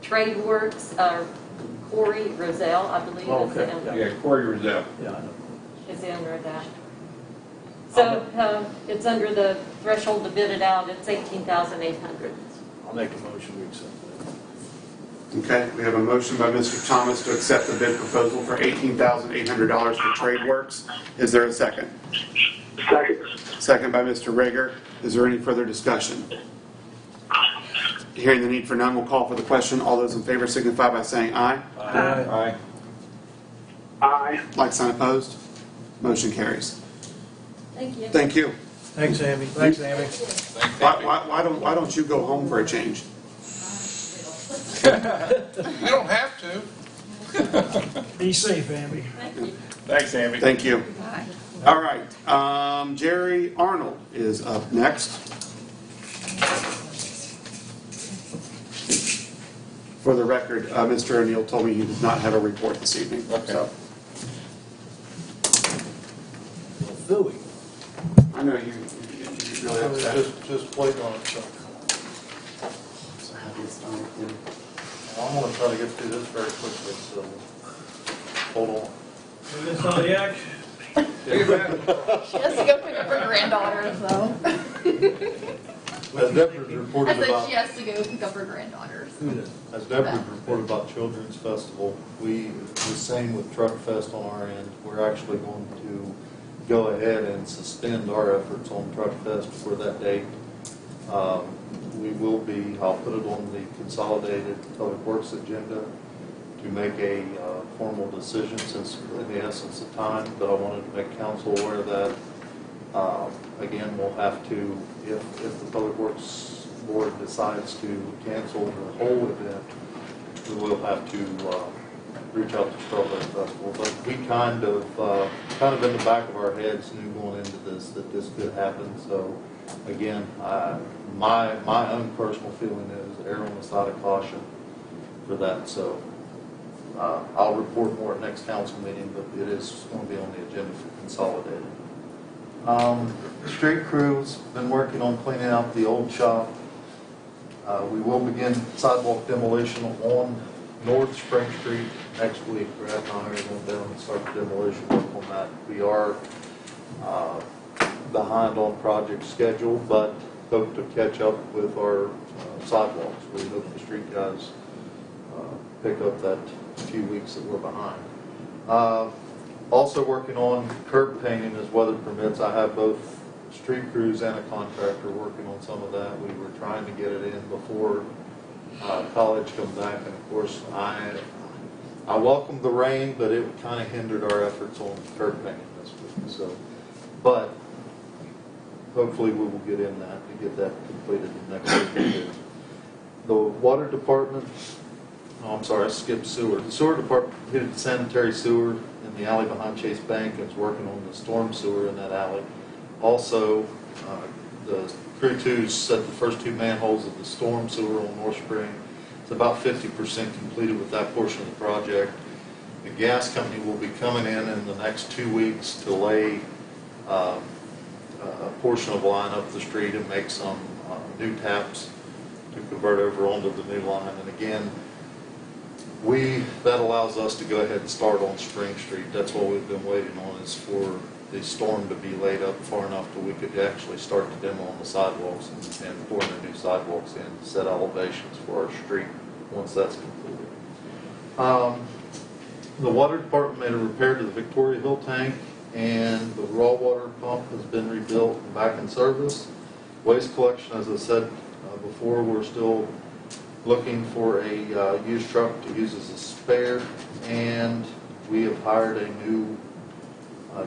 T: TradeWorks, Corey Roselle, I believe,
O: Oh,
T: is
O: okay.
T: in.
D: Yeah, Corey Roselle.
O: Yeah, I know.
T: Is the owner of that. So it's under the threshold to bid it out. It's $18,800.
O: I'll make a motion, we accept that.
A: Okay, we have a motion by Mr. Thomas to accept the bid proposal for $18,800 for TradeWorks. Is there a second?
S: Second.
A: Second by Mr. Rager. Is there any further discussion? Hearing the need for none, we'll call for the question. All those in favor signify by saying aye.
D: Aye.
S: Aye.
A: Like sign opposed. Motion carries.
T: Thank you.
A: Thank you.
M: Thanks, Amy.
O: Thanks, Amy.
A: Why don't you go home for a change?
D: You don't have to.
O: Be safe, Amy.
T: Thank you.
D: Thanks, Amy.
A: Thank you. All right. Jerry Arnold is up next. For the record, Mr. O'Neill told me he did not have a report this evening.
D: Okay.
A: So,
O: Philly.
A: I know you really upset.
Q: Just wait on it.
A: So happy it's done.
Q: I'm gonna try to get through this very quickly, so hold on.
M: This on the action.
J: She has to go pick up her granddaughters, though.
Q: As Deborah's
J: I
Q: reported
J: said
Q: about,
J: she has to go pick up her granddaughters.
Q: as Deborah's reported about Children's Festival, the same with Truck Fest on our end. We're actually going to go ahead and suspend our efforts on Truck Fest for that date. We will be, I'll put it on the consolidated Public Works agenda to make a formal decision, since in the essence of time, but I wanted to make council aware of that. Again, we'll have to, if the Public Works Board decides to cancel the whole event, we will have to reach out to Strawberry Festival. But we kind of in the back of our heads knew going into this that this could happen. So again, my own personal feeling is err on the side of caution for that. So I'll report more at next council meeting, but it is going to be on the agenda for consolidated. Street crew's been working on cleaning out the old shop. We will begin sidewalk demolition on North Spring Street next week. Brad and I are going down and start the demolition work on that. We are behind on project schedule, but hope to catch up with our sidewalks. We hope the street guys pick up that few weeks that we're behind. Also working on curb painting as weather permits. I have both street crews and a contractor working on some of that. We were trying to get it in before college come back, and of course I welcomed the rain, but it kind of hindered our efforts on curb painting this week. So, but hopefully we will get in that to get that completed next week. The water department, oh, I'm sorry, I skipped sewer. The sewer department completed the sanitary sewer in the alley behind Chase Bank and is working on the storm sewer in that alley. Also, the Crew 2 set the first 2 manholes of the storm sewer on North Spring. It's about 50% completed with that portion of the project. The gas company will be coming in the next 2 weeks to lay a portion of line up the street and make some new taps to convert over onto the new line. And again, that allows us to go ahead and start on Spring Street. That's what we've been waiting on, is for the storm to be laid up far enough that we could actually start the demo on the sidewalks and pouring the new sidewalks in, set elevations for our street once that's completed. The water department made a repair to the Victoria Hill tank, and the raw water pump has been rebuilt and back in service. Waste collection, as I said before, we're still looking for a used truck to use as a spare, and we have hired a new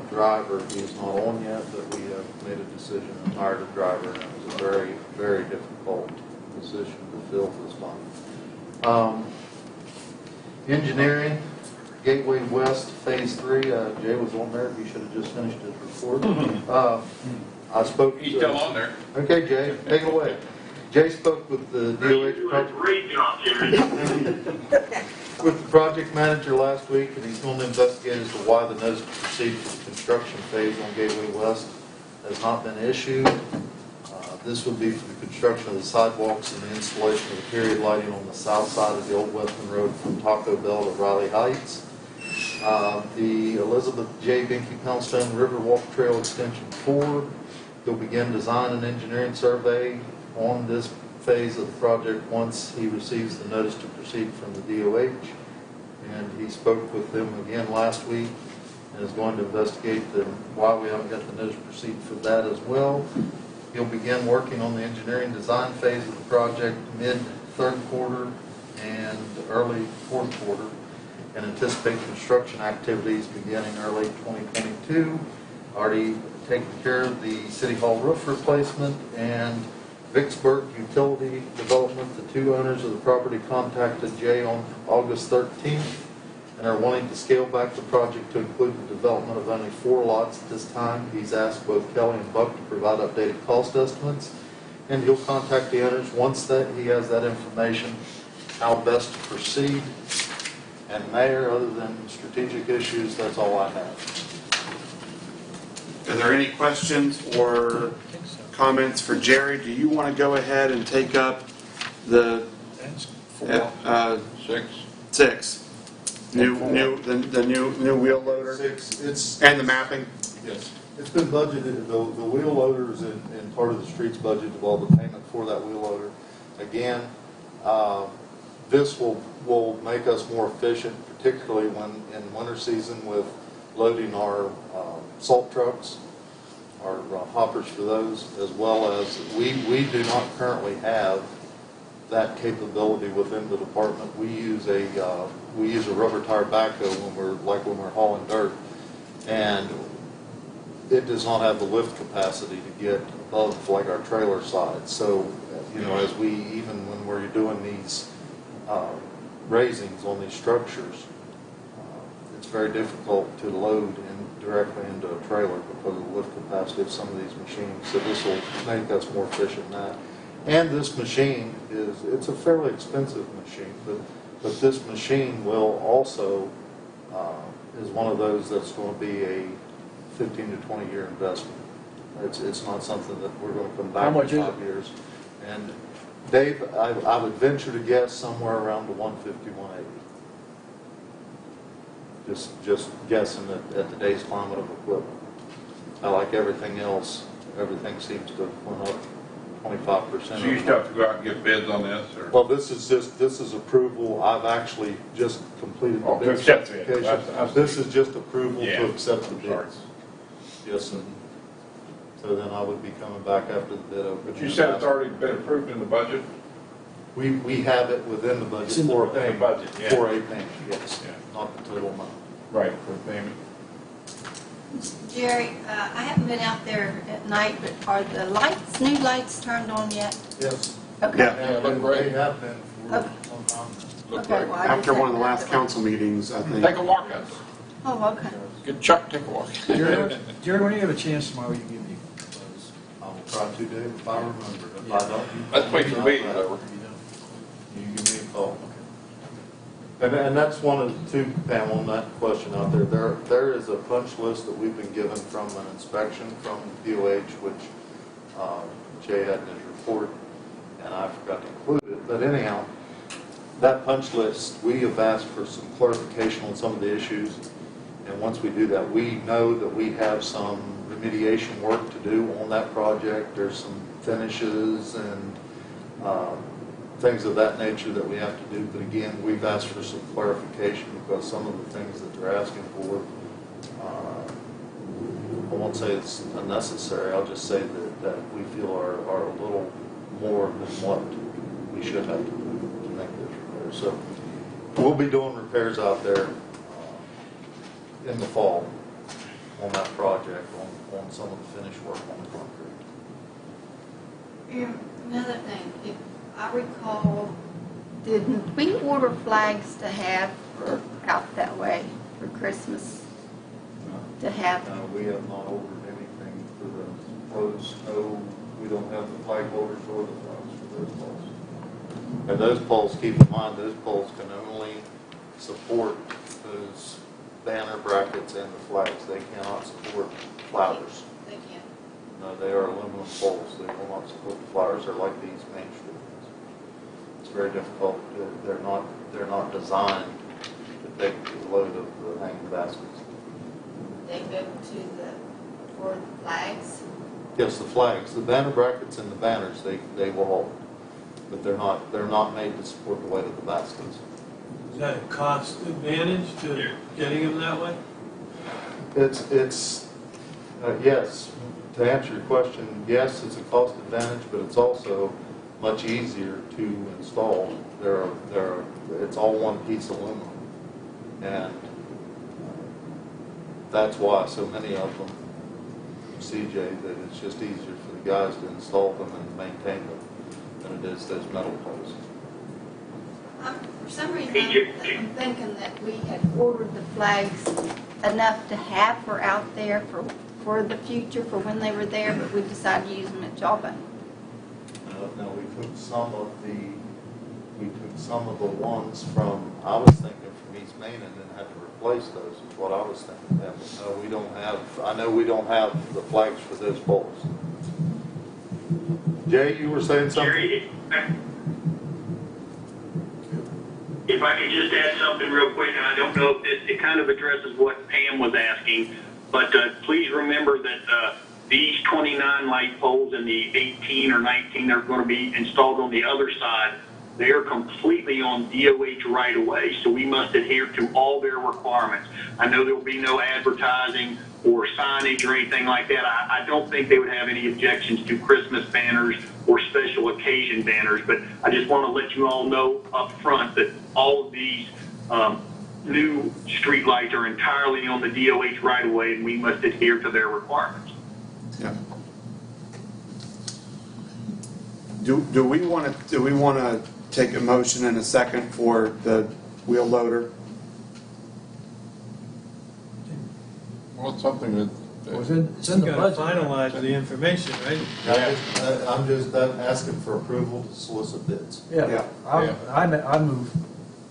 Q: driver. He is not on yet, but we have made a decision and hired a driver, and it was a very, very difficult position to fill this month. Engineering, Gateway West Phase 3. Jay was on there. He should have just finished his report. I spoke.
D: He's still on there.
Q: Okay, Jay, take it away. Jay spoke with the DOH
S: Great job, Jerry.
Q: with the project manager last week, and he's going to investigate as to why the notice to proceed to the construction phase on Gateway West has not been issued. This would be for the construction of the sidewalks and the installation of the period lighting on the south side of the Old Westman Road from Taco Bell to Riley Heights. The Elizabeth J. Binky Poundstone River Walk Trail Extension 4. He'll begin design and engineering survey on this phase of the project once he receives the notice to proceed from the DOH. And he spoke with them again last week and is going to investigate why we haven't got the notice to proceed for that as well. He'll begin working on the engineering design phase of the project mid-third quarter and early fourth quarter, and anticipate construction activities beginning early 2022. Already taken care of the City Hall roof replacement, and Vicksburg Utility Development, the 2 owners of the property, contacted Jay on August 13th and are wanting to scale back the project to include the development of only 4 lots at this time. He's asked both Kelly and Buck to provide updated cost estimates, and he'll contact the owners once he has that information, how best to proceed. And Mayor, other than strategic issues, that's all I have.
A: Are there any questions or comments for Jerry? Do you want to go ahead and take up the 6 the new wheel loader?
Q: 6.
A: And the mapping?
Q: Yes. It's been budgeted. The wheel loader is in part of the streets budget of all the payment for that wheel loader. Again, this will make us more efficient, particularly when in winter season with loading our salt trucks, our hoppers for those, as well as we do not currently have that capability within the department. We use a rubber tire backhoe when we're hauling dirt, and it does not have the lift capacity to get above like our trailer side. So, as even when we're doing these raisings on these structures, it's very difficult to load directly into a trailer because of the lift capacity of some of these machines. So this will make us more efficient in that. And this machine it's a fairly expensive machine, but this machine will also is one of those that's going to be a 15 to 20 year investment. It's not something that we're going to come back in 5 years. And Dave, I would venture to guess somewhere around the 150, 180. Just guessing at today's climate of equipment. Like everything else, everything seems to have went up 25%.
D: So you still have to go out and get bids on this, or?
Q: Well, this is approval. I've actually just completed the
D: Oh, to
Q: bid
D: accept the bid.
Q: specification. This is just approval
D: Yeah.
Q: to accept the
D: Sorry.
Q: bids. Yes, and so then I would be coming back after the bid opening.
D: But you said it's already been approved in the budget?
Q: We have it within the budget
D: It's in the
Q: for a
D: budget,
Q: payment.
D: yeah.
Q: For a payment, yes,
D: Yeah.
Q: not the total amount.
D: Right, for the payment.
N: Jerry, I haven't been out there at night, but are the lights, new lights turned on yet?
Q: Yes.
N: Okay.
A: Yeah.
Q: They have been for
N: Okay.
Q: some time.
D: Look
N: Okay,
D: great.
N: well, I
A: After
N: just
A: one of the
N: hadn't
A: last
N: looked
A: council meetings, I think.
D: Take a walk out.
N: Oh, okay.
D: Get Chuck to take a walk.
O: Jerry, when you have a chance tomorrow, you give me a buzz.
Q: I will try to, Dave, if I remember. If I don't, you.
D: Let's wait till the meeting's over.
Q: You give me a call. And that's one of the two, Pam, on that question out there. There is a punch list that we've been given from an inspection from DOH, which Jay had in his report, and I forgot to include it. But anyhow, that punch list, we have asked for some clarification on some of the issues. And once we do that, we know that we have some remediation work to do on that project. There's some finishes and things of that nature that we have to do. But again, we've asked for some clarification because some of the things that they're asking for, I won't say it's unnecessary. I'll just say that we feel are a little more than what we should have to do to make those repairs. So we'll be doing repairs out there in the fall on that project, on some of the finished work on the concrete.
N: Another thing, if I recall, didn't we order flags to have for out that way for Christmas? To have?
Q: We have not ordered anything for the poles. No, we don't have the flag holders or the flags for those poles. And those poles, keep in mind, those poles can only support those banner brackets and the flags. They cannot support flowers.
N: They can't.
Q: No, they are aluminum poles. They will not support the flowers. They're like these Main Street ones. It's very difficult. They're not designed to take the load of the hanging baskets.
N: They go for the flags?
Q: Yes, the flags, the banner brackets and the banners, they will hold. But they're not made to support the weight of the baskets.
M: Is that a cost advantage to getting them that way?
Q: It's yes. To answer your question, yes, it's a cost advantage, but it's also much easier to install. It's all one piece of aluminum, and that's why so many of them, CJ, that it's just easier for the guys to install them and maintain them than it is those metal poles.
N: For some reason, I'm thinking that we had ordered the flags enough to have for out there for the future, for when they were there, but we decided to use them at Jawbone.
Q: No, we took some of the ones from, I was thinking from East Main, and then had to replace those, is what I was thinking. But no, we don't have, I know we don't have the flags for those poles. Jay, you were saying something?
S: Jerry, if I could just add something real quick, and I don't know if it kind of addresses what Pam was asking, but please remember that these 29 light poles and the 18 or 19 that are going to be installed on the other side, they are completely on DOH right away, so we must adhere to all their requirements. I know there will be no advertising or signage or anything like that. I don't think they would have any objections to Christmas banners or special occasion banners, but I just want to let you all know up front that all of these new street lights are entirely on the DOH right away, and we must adhere to their requirements.
A: Yeah. Do we want to take a motion in a second for the wheel loader?
D: Well, it's something that.
O: It's in the budget.
M: Finalize the information, right?
Q: I'm just asking for approval to solicit bids.
O: Yeah. I move.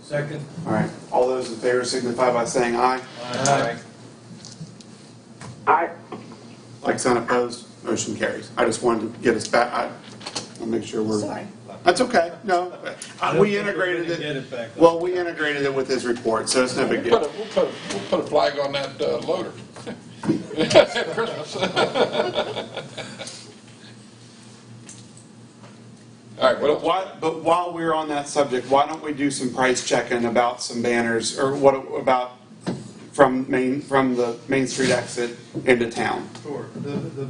M: Second.
A: All right. All those in favor signify by saying aye.
M: Aye.
G: Aye.
A: Like sign opposed, motion carries. I just wanted to get us back. I'll make sure we're.
N: Sorry.
A: That's okay. No, we integrated
M: Get it back.
A: Well, we integrated it with his report, so it's no big deal.
D: We'll put a flag on that loader. Christmas. All right,
A: But while we're on that subject, why don't we do some price checking about some banners, or what about from the Main Street exit into town?
Q: Sure. The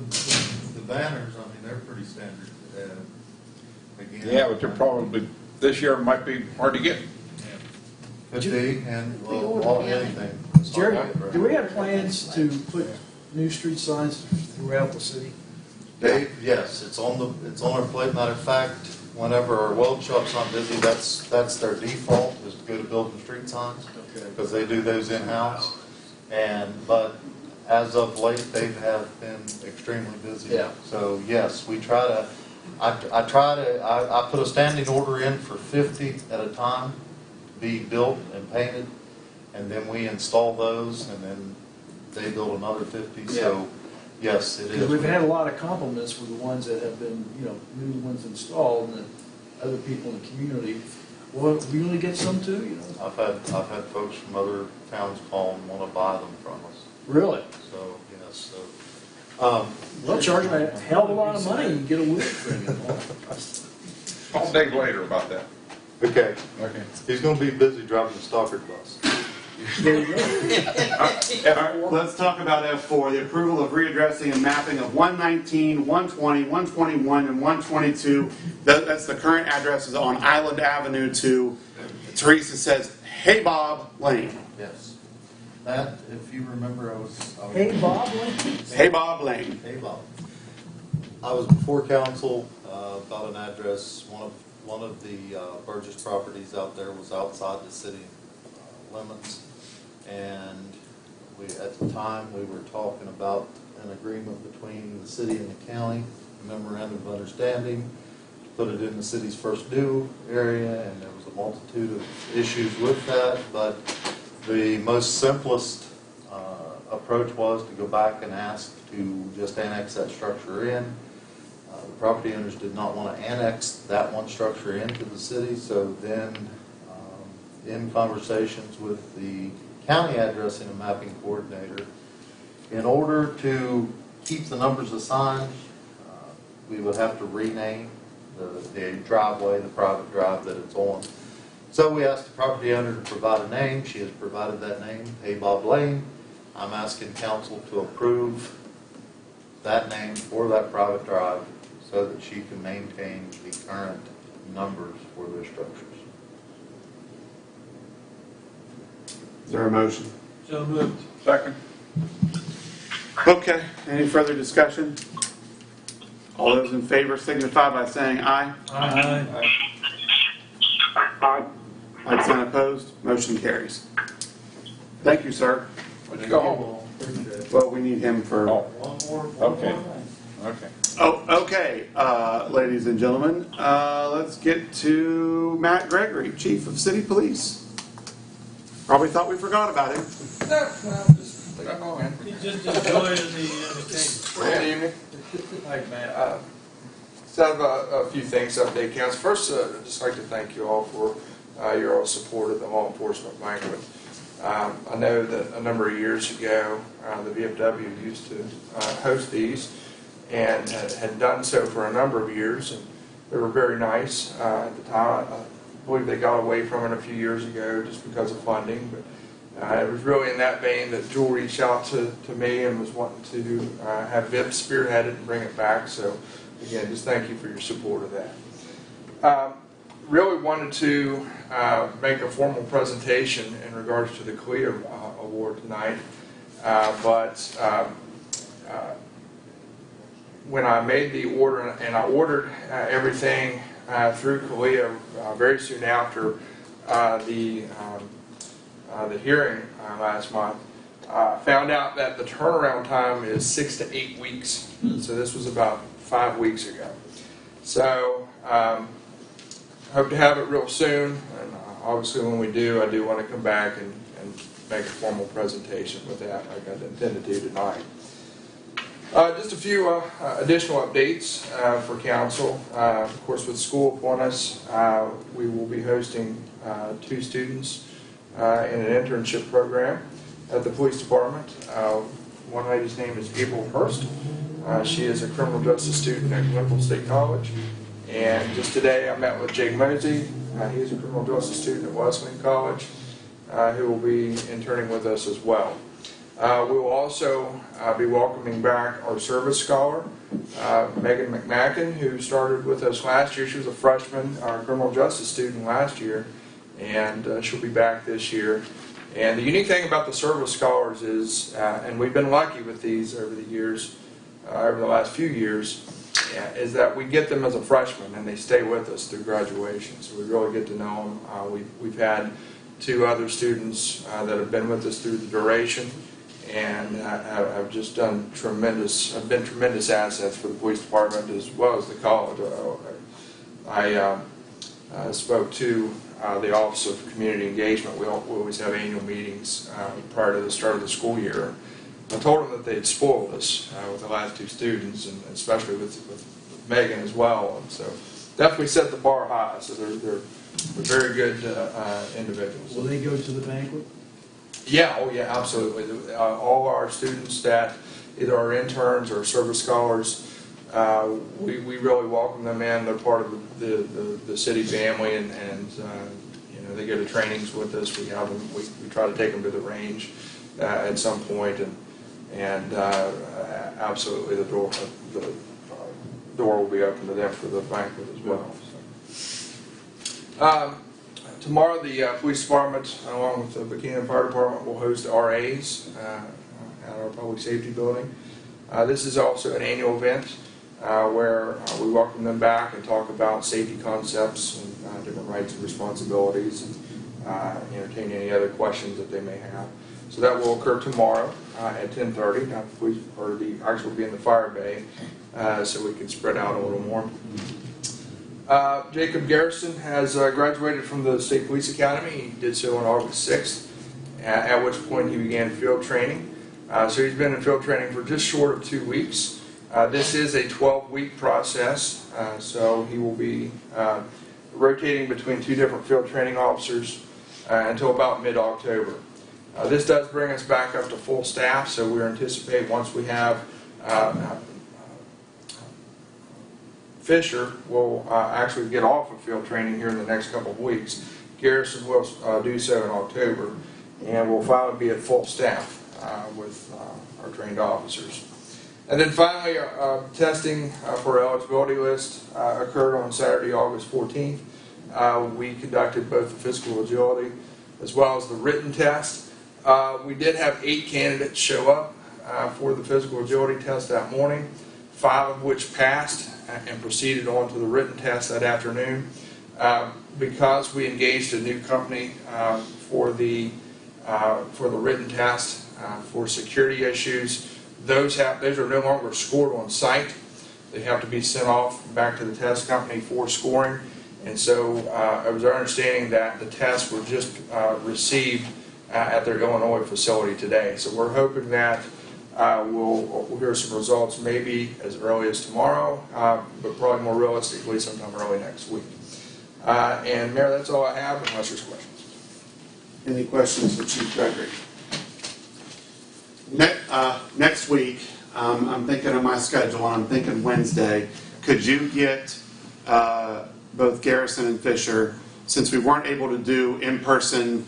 Q: banners, I mean, they're pretty standard. Again,
D: yeah, but they're probably, this year might be hard to get.
Q: 50 and well, anything.
O: Jerry, do we have plans to put new street signs throughout the city?
Q: Dave, yes, it's on our plate. Matter of fact, whenever our weld shop's not busy, that's their default, is to go to building street signs.
O: Okay.
Q: Because they do those in-house. But as of late, they have been extremely busy.
O: Yeah.
Q: So yes, we try to, I put a standing order in for 50 at a time to be built and painted, and then we install those, and then they build another 50. Yeah. So yes, it is.
O: Because we've had a lot of compliments for the ones that have been, new ones installed, and that other people in the community, well, we really get some too,
Q: I've had folks from other towns call and want to buy them from us.
O: Really?
Q: So yes, so.
O: They'll charge them a hell of a lot of money and get a wood trim.
D: Call Dave later about that.
Q: Okay.
D: Okay.
Q: He's going to be busy driving the Stockard bus.
O: There you go.
A: Let's talk about F4, the approval of readdressing and mapping of 119, 120, 121, and 122. That's the current addresses on Island Avenue to, Teresa says, Hey Bob Lane.
Q: Yes. That, if you remember, I was
O: Hey Bob Lane?
A: Hey Bob Lane.
Q: Hey Bob. I was before council about an address. One of the Burgess properties out there was outside the city limits. And at the time, we were talking about an agreement between the city and the county, a memorandum of understanding, to put it in the city's first due area, and there was a multitude of issues with that, but the most simplest approach was to go back and ask to just annex that structure in. The property owners did not want to annex that one structure into the city, so then in conversations with the county addressing and mapping coordinator, in order to keep the numbers assigned, we would have to rename the driveway, the private drive that it's on. So we asked the property owner to provide a name. She has provided that name, Hey Bob Lane. I'm asking council to approve that name for that private drive so that she can maintain the current numbers for those structures.
A: Is there a motion?
M: So moved.
D: Second.
A: Okay, any further discussion? All those in favor signify by saying aye.
M: Aye.
S: Aye.
A: Like sign opposed, motion carries. Thank you, sir.
D: Let's go home.
A: Well, we need him for...
Q: One more
D: Okay.
Q: thing.
D: Okay.
A: Oh, okay, ladies and gentlemen, let's get to Matt Gregory, Chief of City Police. Probably thought we forgot about him.
M: He's just enjoying the entertainment.
U: Good evening. Hi, man. So I have a few things to update council. First, I'd just like to thank you all for your all support of the law enforcement banquet. I know that a number of years ago, the VFW used to host these and had done so for a number of years, and they were very nice at the time. I believe they got away from it a few years ago just because of funding, but it was really in that vein that Jewel reached out to me and was wanting to have VIP spearhead it and bring it back. So again, just thank you for your support of that. Really wanted to make a formal presentation in regards to the CLIA award tonight, but when I made the order, and I ordered everything through CLIA very soon after the hearing last month, found out that the turnaround time is 6 to 8 weeks. So this was about 5 weeks ago. So hope to have it real soon, and obviously when we do, I do want to come back and make a formal presentation with that like I intend to do tonight. Just a few additional updates for council. Of course, with school upon us, we will be hosting 2 students in an internship program at the police department. One lady's name is April Hurst. She is a criminal justice student at Glenville State College. And just today I met with Jake Mosey. He is a criminal justice student at Wesleyan College who will be interning with us as well. We will also be welcoming back our service scholar, Megan McMacken, who started with us last year. She was a freshman, our criminal justice student last year, and she'll be back this year. And the unique thing about the service scholars is, and we've been lucky with these over the years, over the last few years, is that we get them as a freshman and they stay with us through graduation. So we really get to know them. We've had 2 other students that have been with us through the duration, and have just done tremendous assets for the police department as well as the college. I spoke to the Office of Community Engagement. We always have annual meetings prior to the start of the school year. I told them that they had spoiled us with the last 2 students, and especially with Megan as well. And so definitely set the bar high. So they're very good individuals.
O: Will they go to the banquet?
U: Yeah, oh yeah, absolutely. All our students that either are interns or service scholars, we really welcome them in. They're part of the city family, and you know, they go to trainings with us. We have them. We try to take them to the range at some point, and absolutely the door will be open to them for the banquet as well. So. Tomorrow, the police department, along with the Buckhannon Fire Department, will host RAs at our public safety building. This is also an annual event where we welcome them back and talk about safety concepts and different rights and responsibilities, and entertain any other questions that they may have. So that will occur tomorrow at 10:30. Now, the police actually will be in the fire bay, so we can spread out a little more. Jacob Garrison has graduated from the State Police Academy. He did so on August 6th, at which point he began field training. So he's been in field training for just short of 2 weeks. This is a 12-week process, so he will be rotating between 2 different field training officers until about mid-October. This does bring us back up to full staff, so we anticipate once we have Fisher will actually get off of field training here in the next couple of weeks. Garrison will do so in October, and we'll finally be at full staff with our trained officers. And then finally, testing for our eligibility list occurred on Saturday, August 14th. We conducted both the physical agility as well as the written test. We did have 8 candidates show up for the physical agility test that morning, 5 of which passed and proceeded on to the written test that afternoon. Because we engaged a new company for the written test for security issues, those are no longer scored on site. They have to be sent off back to the test company for scoring. And so it was our understanding that the tests were just received at their Illinois facility today. So we're hoping that we'll hear some results maybe as early as tomorrow, but probably more realistically sometime early next week. And Mayor, that's all I have, unless there's questions.
A: Any questions for Chief Gregory? Next week, I'm thinking of my schedule, and I'm thinking Wednesday. Could you get both Garrison and Fisher, since we weren't able to do in-person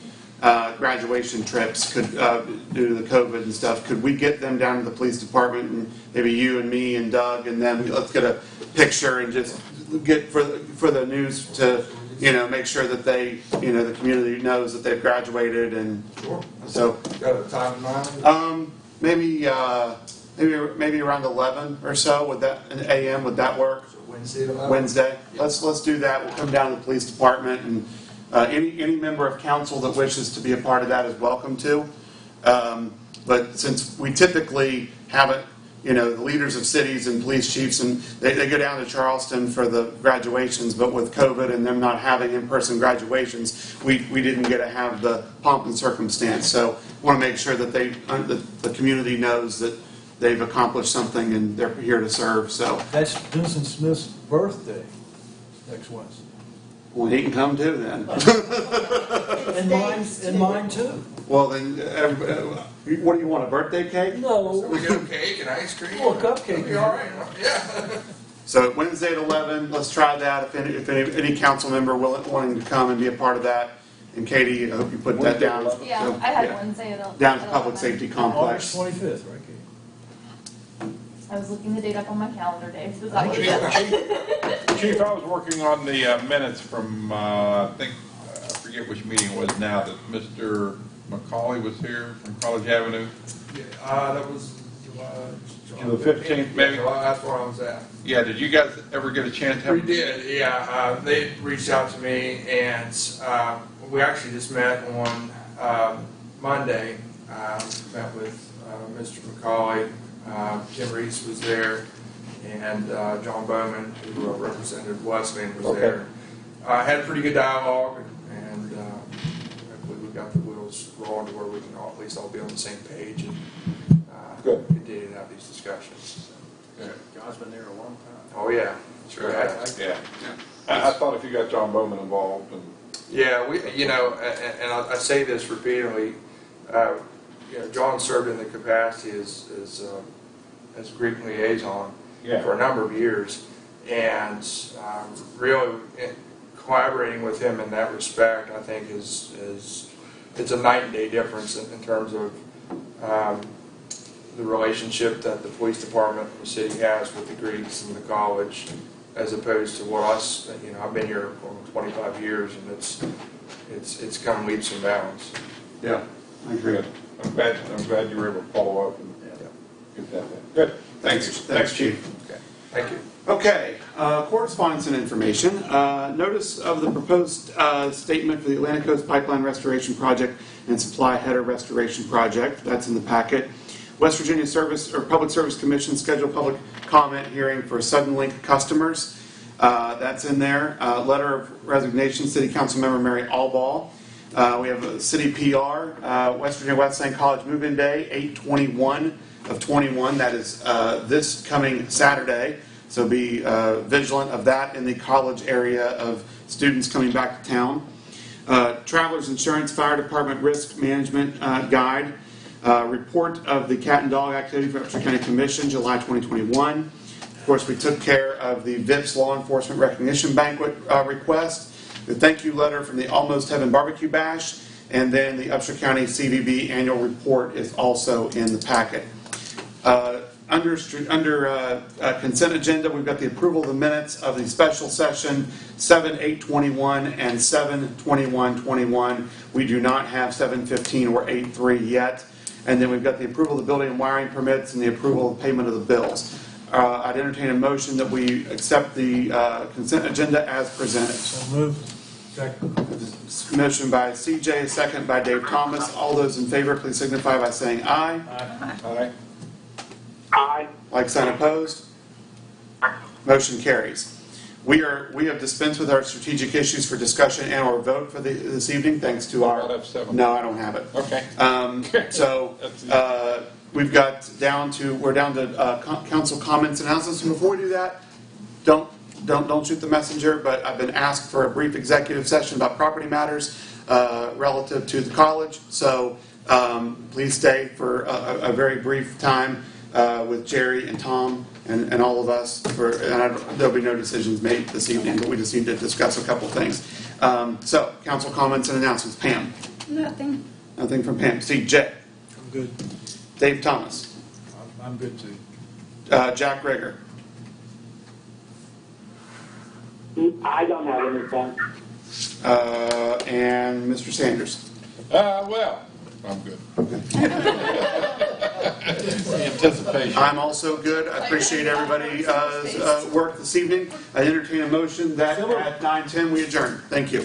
A: graduation trips due to the COVID and stuff, could we get them down to the police department, and maybe you and me and Doug and them, let's get a picture and just get for the news to make sure that they the community knows that they've graduated. And
U: sure.
A: So
U: got a time in mind?
A: Maybe around 11 or so. Would that an a.m. would that work?
U: So Wednesday. 11?
A: Wednesday. Let's do that. We'll come down to the police department, and any member of council that wishes to be a part of that is welcome to. But since we typically haven't, the leaders of cities and police chiefs, and they go down to Charleston for the graduations, but with COVID and them not having in-person graduations, we didn't get to have the pomp and circumstance. So I want to make sure that the community knows that they've accomplished something and they're here to serve. So
O: That's Vincent Smith's birthday next Wednesday.
A: well, he can come too then.
O: And mine too.
A: Well then, what do you want? A birthday cake?
O: No.
U: We get a cake and ice cream.
O: Oh, a cupcake.
U: It'll be all right. Yeah.
A: So Wednesday at 11, let's try that. If any council member wanting to come and be a part of that. And Katie, I hope you put that down.
F: Yeah,
A: So,
F: I had Wednesday at
A: down at the Public Safety Complex.
O: August 25th, right, Katie?
F: I was looking the date up on my calendar day. So that was
D: Chief, I was working on the minutes from, I think, I forget which meeting it was now, that Mr. McCauley was here from College Avenue.
U: Yeah, that was
D: The 15th, maybe?
U: That's where I was at.
D: Yeah, did you guys ever get a chance to have?
U: We did, yeah. They reached out to me, and we actually just met on Monday. Met with Mr. McCauley. Tim Reese was there, and John Bowman, who represented Wesleyan, was there. Had a pretty good dialogue, and hopefully we got the wheels rolling to where we can at least all be on the same page and continue to have these discussions.
O: John's been there a long time.
U: Oh, yeah. Sure.
D: Yeah. I thought if you got John Bowman involved.
U: Yeah, and I say this repeatedly, John served in the capacity as Greek liaison for a number of years, and really collaborating with him in that respect, I think it's a night and day difference in terms of the relationship that the police department and the city has with the Greeks and the college, as opposed to what us, I've been here for 25 years, and it's come leaps and bounds.
A: Yeah, I agree.
D: I'm glad you were able to follow up and get that done. Good.
A: Thanks, Chief.
U: Okay. Thank you.
A: Okay, correspondence and information. Notice of the proposed statement for the Atlantic Coast Pipeline Restoration Project and Supply Header Restoration Project. That's in the packet. West Virginia Public Service Commission scheduled public comment hearing for Suddenlink customers. That's in there. Letter of resignation, City Council Member Mary Allball. We have a city PR, West Virginia Wesleyan College Move-In Day, 8/21 of 21. That is this coming Saturday. So be vigilant of that in the college area of students coming back to town. Travelers Insurance Fire Department Risk Management Guide. Report of the cat and dog activity for Upshur County Commission, July 2021. Of course, we took care of the VIPS Law Enforcement Recognition Banquet request. The thank you letter from the Almost Heaven Barbecue Bash, and then the Upshur County CVB annual report is also in the packet. Under consent agenda, we've got the approval of the minutes of the special session 7/8/21 and 7/21/21. We do not have 7/15 or 8/3 yet. And then we've got the approval of the building and wiring permits and the approval of payment of the bills. I'd entertain a motion that we accept the consent agenda as presented.
O: So moved. Second.
A: Motion by CJ, second by Dave Thomas. All those in favor, please signify by saying aye.
D: Aye.
G: Aye.
A: Like sign opposed. Motion carries. We have dispensed with our strategic issues for discussion and or vote for this evening, thanks to our. No, I don't have it.
D: Okay.
A: So we've got we're down to council comments and announcements. And before we do that, don't shoot the messenger. But I've been asked for a brief executive session about property matters relative to the college. So please stay for a very brief time with Jerry and Tom and all of us. There'll be no decisions made this evening, but we just need to discuss a couple things. So council comments and announcements. Pam.
N: Nothing.
A: Nothing from Pam. CJ.
O: I'm good.
A: Dave Thomas.
O: I'm good too.
A: Jack Rigger.
G: I don't have anything.
A: And Mr. Sanders.
D: Well, I'm good. Anticipation.
A: I'm also good. I appreciate everybody's work this evening. I entertain a motion that at 9:10 we adjourn. Thank you.